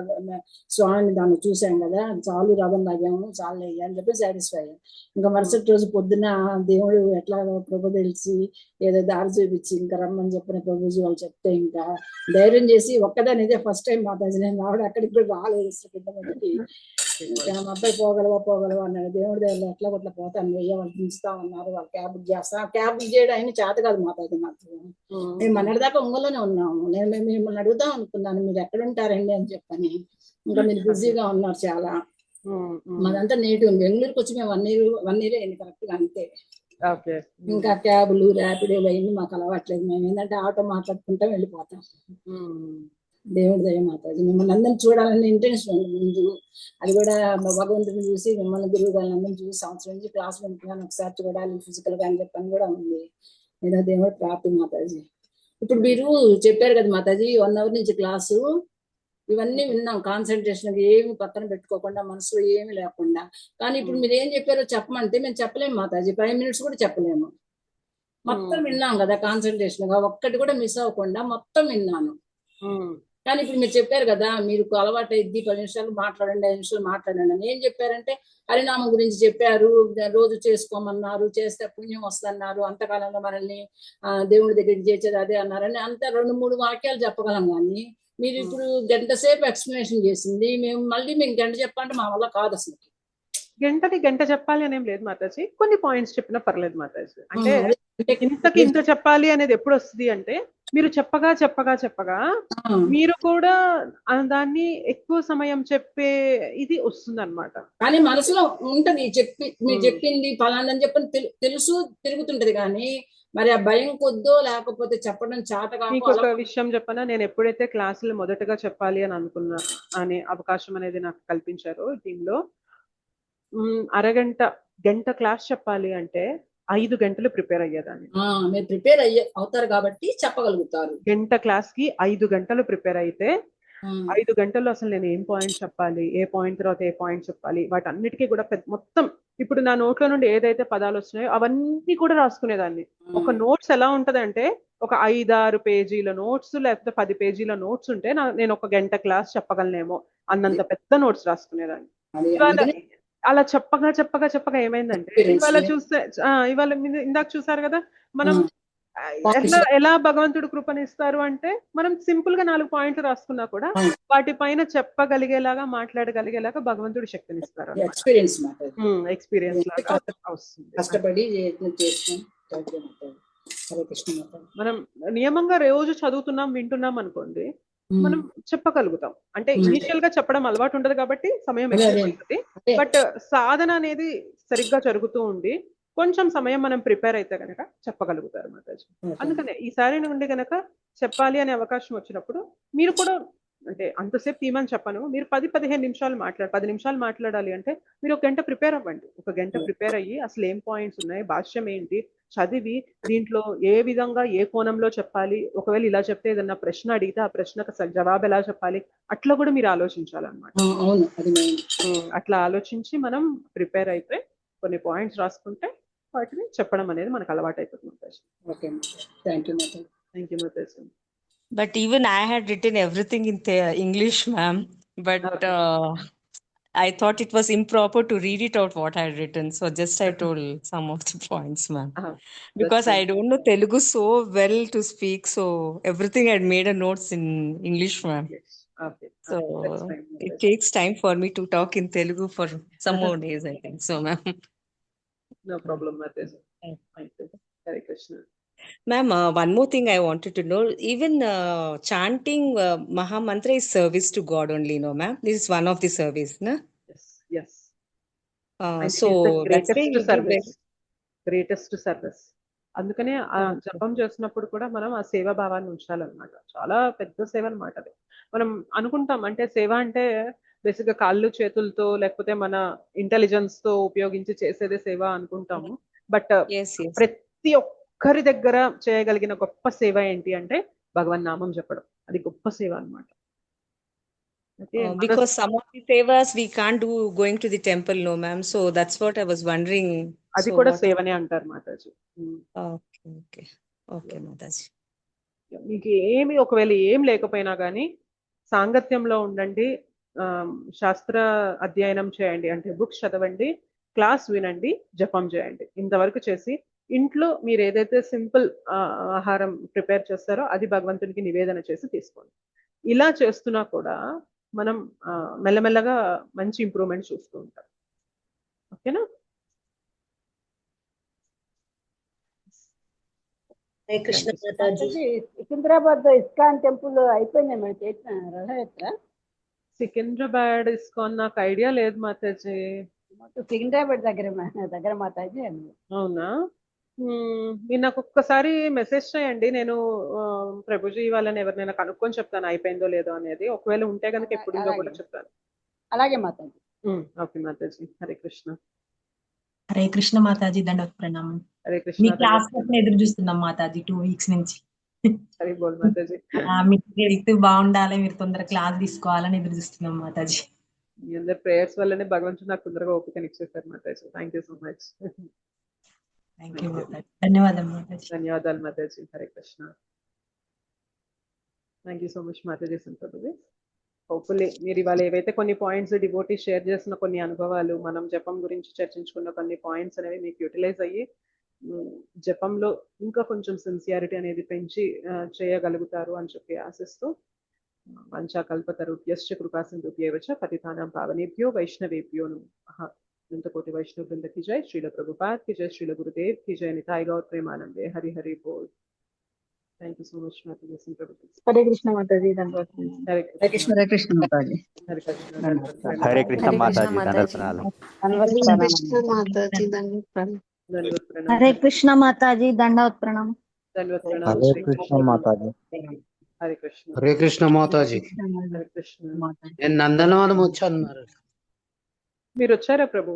E: స్వామిని దాన్ని చూసాం కదా, చాలు రథం లాగాము, చాలు అయ్యా అని చెప్పి సాటిస్ఫై అయ్యాం. ఇంకా మరుసటి రోజు పొద్దున్న దేవుడు ఎట్లా ప్రభు తెలిసి ఏదో దారి చూపించి ఇంకా రమ్మని చెప్పిన ప్రభుజీ వాళ్ళు చెప్తే ఇంకా ధైర్యం చేసి ఒక్కదాని ఇదే ఫస్ట్ టైం మాతాజీ నేను రావడం. అక్కడికి కూడా రాలేదు కిందకి. మా అబ్బాయి పోగలవా అన్నాడు. దేవుడి దగ్గర ఎట్లా కొట్లా పోతాను, వెయ్య వాళ్ళు దించుతా ఉన్నారు, వాళ్ళు క్యాబ్ బుక్ చేస్తా. క్యాబ్ బుక్ చేయడం ఆయన చేత కాదు మాతాజీ నాకు. మేము మొన్నటిదాకా ఒంగోలులోనే ఉన్నాము. నేను మిమ్మల్ని అడుగుదాం అనుకున్నాను, మీరు ఎక్కడ ఉంటారండి అని చెప్పని. ఇంకా మీరు బిజీగా ఉన్నారు చాలా. మాదంతా నేటివ్. బెంగళూరుకి వచ్చి మేము 1 year అయింది కరెక్ట్ గా, అంతే. ఇంకా క్యాబులు ర్యాపిడోలు అయింది మాకు అలవాట్లేదు. మేము ఏంటంటే ఆటో మాట్లాడుకుంటాం, వెళ్ళిపోతాం. దేవుడి దయ మాతాజీ. మిమ్మల్ని అందరిని చూడాలని ఇంటెన్షన్ ఉంది ముందు. అది కూడా భగవంతుని చూసి మిమ్మల్ని గురువు గారిని అందరిని చూసి సంవత్సరం నుంచి క్లాస్ వింటున్నాను, ఒకసారి చూడాలి ఫిజికల్ గా అని చెప్పని కూడా ఉంది. ఏదో దేవుడి ప్రాప్తి మాతాజీ. ఇప్పుడు మీరు చెప్పారు కదా మాతాజీ 1 hour నుంచి క్లాసు, ఇవన్నీ విన్నాం. కాన్సన్ట్రేషన్ ఏమి పక్కన పెట్టుకోకుండా, మనసులో ఏమి లేకుండా. కానీ ఇప్పుడు మీరు ఏం చెప్పారో చెప్పమంటే మేము చెప్పలేము మాతాజీ, 5 minutes కూడా చెప్పలేము. మొత్తం విన్నాం కదా కాన్సన్ట్రేషన్ గా, ఒక్కటి కూడా మిస్ అవ్వకుండా మొత్తం విన్నాను. కానీ ఇప్పుడు మీరు చెప్పారు కదా, మీరు అలవాటు అయింది 10 నిమిషాలు మాట్లాడండి, 5 నిమిషాలు మాట్లాడండి అని. ఏం చెప్పారంటే హరినామం గురించి చెప్పారు, రోజు చేసుకోమన్నారు, చేస్తే పుణ్యం వస్తుందన్నారు, అంతకాలంలో మనల్ని దేవుడి దగ్గరికి చేసేది అదే అన్నారని అంత 2-3 వాక్యాలు చెప్పగలం. కానీ మీరు ఇప్పుడు గంట సేపు ఎక్స్ప్లెనేషన్ చేసింది, మేము గంట చెప్పాలంటే మా వల్ల కాదు అసలు.
A: గంట చెప్పాలి అనేం లేదు మాతాజీ, కొన్ని పాయింట్స్ చెప్పినా పర్లేదు మాతాజీ. అంటే ఇంత చెప్పాలి అనేది ఎప్పుడు వస్తుంది అంటే మీరు చెప్పగా మీరు కూడా దాన్ని ఎక్కువ సమయం చెప్పే ఇది వస్తుంది అన్నమాట.
E: కానీ మనసులో ఉంటది, మీరు చెప్పింది ఫలాందని చెప్పని తెలుసు, తిరుగుతుంటది. కానీ మరి ఆ భయం కొద్దో లేకపోతే చెప్పడం చాతగా.
A: మీకు ఒక విషయం చెప్పనా, నేను ఎప్పుడైతే క్లాసులు మొదటగా చెప్పాలి అని అనుకున్నా అనే అవకాశం అనేది నాకు కల్పించారో టీంలో, గంట క్లాస్ చెప్పాలి అంటే 5 గంటలు ప్రిపేర్ అయ్యేదాన్ని.
E: మీరు ప్రిపేర్ అవుతారు కాబట్టి చెప్పగలుగుతారు.
A: గంట క్లాస్ కి 5 గంటలు ప్రిపేర్ అయితే 5 గంటల్లో అసలు నేను ఏం పాయింట్ చెప్పాలి, ఏ పాయింట్ తర్వాత ఏ పాయింట్ చెప్పాలి, వాటన్నిటికీ కూడా మొత్తం ఇప్పుడు నా నోట్లో నుండి ఏదైతే పదాలు వస్తున్నాయో అవన్నీ కూడా రాసుకునేదాన్ని. ఒక నోట్స్ ఎలా ఉంటదంటే ఒక 5-6 పేజీల నోట్స్ లేకపోతే 10 పేజీల నోట్స్ ఉంటే నేను ఒక గంట క్లాస్ చెప్పగలనేమో అన్నంత పెద్ద నోట్స్ రాసుకునేదాన్ని. అలా చెప్పగా ఏమైందంటే ఇవాళ ఇందాక చూసారు కదా, మనం
E: Points.
A: ఎలా భగవంతుడు కృపనిస్తారు అంటే మనం సింపుల్ గా 4 పాయింట్లు రాసుకున్నా కూడా వాటిపైన చెప్పగలిగేలాగా మాట్లాడగలిగేలాగా భగవంతుడు శక్తినిస్తారు.
E: ఎక్స్పీరియన్స్ మాట.
A: ఎక్స్పీరియన్స్ లాగా వస్తుంది.
E: కష్టపడి చేస్తాం. హరే కృష్ణ మాతాజీ.
A: మనం నియమంగా రోజు చదువుతున్నాం వింటున్నాం అనుకోండి, మనం చెప్పగలుగుతాం. అంటే ఇనిషియల్ గా చెప్పడం అలవాటు ఉండదు కాబట్టి సమయం ఎక్కువైతుంది. బట్ సాధన అనేది సరిగ్గా జరుగుతూ ఉండి కొంచెం సమయం మనం ప్రిపేర్ అయితే గనక చెప్పగలుగుతారు మాతాజీ. అందుకనే ఈసారి నుండి గనక చెప్పాలి అనే అవకాశం వచ్చినప్పుడు మీరు కూడా అంటే అంతసేపు తీమని చెప్పను, మీరు 10-15 నిమిషాలు 10 నిమిషాలు మాట్లాడాలి అంటే మీరు 1 గంట ప్రిపేర్ అవ్వండి. 1 గంట ప్రిపేర్ అయ్యి అసలు ఏం పాయింట్స్ ఉన్నాయి, భాష్యం ఏంటి చదివి దీంట్లో ఏ విధంగా ఏ కోణంలో చెప్పాలి, ఒకవేళ ఇలా చెప్తే ఏదన్నా ప్రశ్న అడిగితే ఆ ప్రశ్నకు జవాబు ఎలా చెప్పాలి అట్లా కూడా మీరు ఆలోచించాలన్నమాట. అట్లా ఆలోచించి మనం ప్రిపేర్ అయితే కొన్ని పాయింట్స్ రాసుకుంటే వాటిని చెప్పడం అనేది మనకు అలవాటు అయిపోతుంది.
E: Thank you
A: Mataji.
O: But even I had written everything in English, ma'am. But I thought it was improper to read it out what I had written. So just I told some of the points, ma'am. Because I don't know Telugu so well to speak. So everything I had made a notes in English, ma'am. So it takes time for me to talk in Telugu for some more days, I think. So, ma'am.
A: No problem, Mataji. Thank you. Hare Krishna.
O: Ma'am, one more thing I wanted to know. Even chanting Maha Mantra is service to God only, no, ma'am? This is one of the service, no?
A: Yes.
O: So
A: greatest service. Greatest service. అందుకనే ఆ జపం చేసినప్పుడు కూడా మనం ఆ సేవా భావాన్ని ఉంచాలన్నమాట. చాలా పెద్ద సేవ అన్నమాట అది. మనం అనుకుంటాం అంటే సేవ అంటే బేసిక్ గా కాళ్ళు చేతులతో లేకపోతే మన ఇంటెలిజెన్స్ తో ఉపయోగించి చేసేదే సేవ అనుకుంటాము. బట్ ప్రతి ఒక్కరి దగ్గర చేయగలిగిన గొప్ప సేవ ఏంటి అంటే భగవన్ నామం చెప్పడం. అది గొప్ప సేవ అన్నమాట.
O: Because some of the sevas we can't do going to the temple, no, ma'am. So that's what I was wondering.
A: అది కూడా సేవనే అంటారు మాతాజీ.
O: Okay, మాతాజీ.
A: మీకు ఏమి ఒకవేళ ఏం లేకపోయినా కానీ సాంగత్యంలో ఉండండి, శాస్త్ర అధ్యయనం చేయండి, అంటే బుక్స్ చదవండి, క్లాస్ వినండి, జపం చేయండి. ఇంతవరకు చేసి ఇంట్లో మీరు ఏదైతే సింపుల్ ఆహారం ప్రిపేర్ చేస్తారో అది భగవంతునికి నివేదన చేసి తీసుకోండి. ఇలా చేస్తున్నా కూడా మనం మెల్లమెల్లగా మంచి ఇంప్రూవ్మెంట్ చూస్తూ ఉంటాం. ఓకేనా?
I: సికింద్రాబాద్ ఇస్కాన్ టెంపుల్ అయిపోయింది మేడం, చేసిన రథయాత్ర.
A: సికింద్రాబాద్ ఇస్కాన్ నాకు ఐడియా లేదు మాతాజీ.
I: సికింద్రాబాద్ దగ్గర మాతాజీ.
A: అవునా? మీరు నాకు ఒక్కసారి మెసేజ్ చేయండి, నేను ప్రభుజీ వాళ్ళని ఎవరినైనా కనుక్కొని చెప్తాను అయిపోయిందో లేదో అనేది. ఒకవేళ ఉంటే కనుక ఎప్పుడుందో కూడా చెప్తాను.
I: అలాగే మాతాజీ.
A: ఓకే మాతాజీ. హరే కృష్ణ.
P: హరే కృష్ణ మాతాజీ. దండవత్ ప్రణామం.
A: హరే కృష్ణ.
P: మీ క్లాస్ కోసం ఎదురు చూస్తున్నాం మాతాజీ 2 weeks నుంచి.
A: హరి బోల్ మాతాజీ.
P: మీరు బాగుండాలి, మీరు తొందరగా క్లాస్ తీసుకోవాలని ఎదురు చూస్తున్నాం మాతాజీ.
A: మీ అందరి ప్రేయర్స్ వల్లనే భగవంతుడు నాకు తొందరగా ఓపికని ఇచ్చేసారు Mataji. Thank you so much.
P: ధన్యవాదాలు మాతాజీ.
A: ధన్యవాదాలు Mataji. Hare Krishna. Thank you so much Mataji. Santoshi. Hopefully మీరు ఇవాళ ఏవైతే కొన్ని పాయింట్స్ డివోటీ షేర్ చేసిన కొన్ని అనుభవాలు, మనం జపం గురించి చర్చించుకున్న కొన్ని పాయింట్స్ అనేవి మీకు యూటిలైజ్ అయ్యి జపంలో ఇంకా కొంచెం సిన్సియారిటీ అనేది పెంచి చేయగలుగుతారు అని చెప్పి ఆశిస్తూ వంచాకల్పతరుభ్యశ్చ కృపాసింధుభ్యేవచ పతితానాం పావనేభ్యో వైష్ణవేభ్యో నమః. अनंतकोटि वैष्णव वृंद की जय, श्रील प्रभुपाद की जय, श्रील गुरुदेव की जय, निताई गौर प्रेमानंदे. हरि हरि बोल. थैंक यू सो मच माताजी.
N: हरे कृष्ण माताजी.
A: हरे
E: कृष्ण. हरे कृष्ण माताजी.
A: हरे कृष्ण.
Q: हरे कृष्ण माताजी.
J: हरे कृष्ण माताजी. दंडवत प्रणाम.
K: हरे कृष्ण माताजी.
A: हरे कृष्ण.
R: हरे कृष्ण माताजी.
A: हरे कृष्ण.
R: నేను నందనవనం వచ్చాను మరి.
A: మీరు వచ్చారా ప్రభు?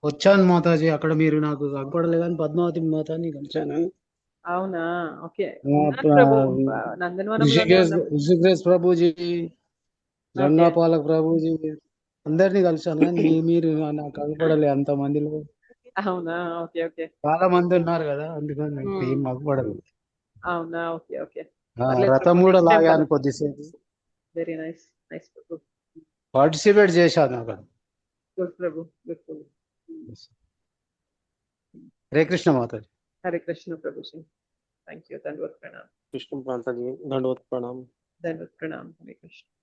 R: వచ్చాను మాతాజీ. అక్కడ మీరు నాకు కనపడలే కానీ పద్మావతి మాతాని కలిశాను.
A: అవునా? ఓకే.
R: ఋషికేశ్ ప్రభుజీ, గంగాపాలక్ ప్రభుజీ అందరినీ కలిశాను కానీ మీరు నాకు కనపడలే అంత మందిలో.
A: అవునా? Okay okay.
R: చాలా మంది ఉన్నారు కదా, అందుకని ఏం కనపడదు.
A: అవునా? Okay okay.
R: రథం కూడా లాగాను కొద్దిసేపు.
A: Very nice. Nice Prabhu.
R: Participate చేశాను అక్కడ.
A: Good Prabhu. Good Prabhu.
R: Hare Krishna Mataji.
A: Hare Krishna Prabhu ji, thank you, दंडवत प्रणाम।
S: कृष्ण माता जी, दंडवत प्रणाम।
A: दंडवत प्रणाम, हरे कृष्ण।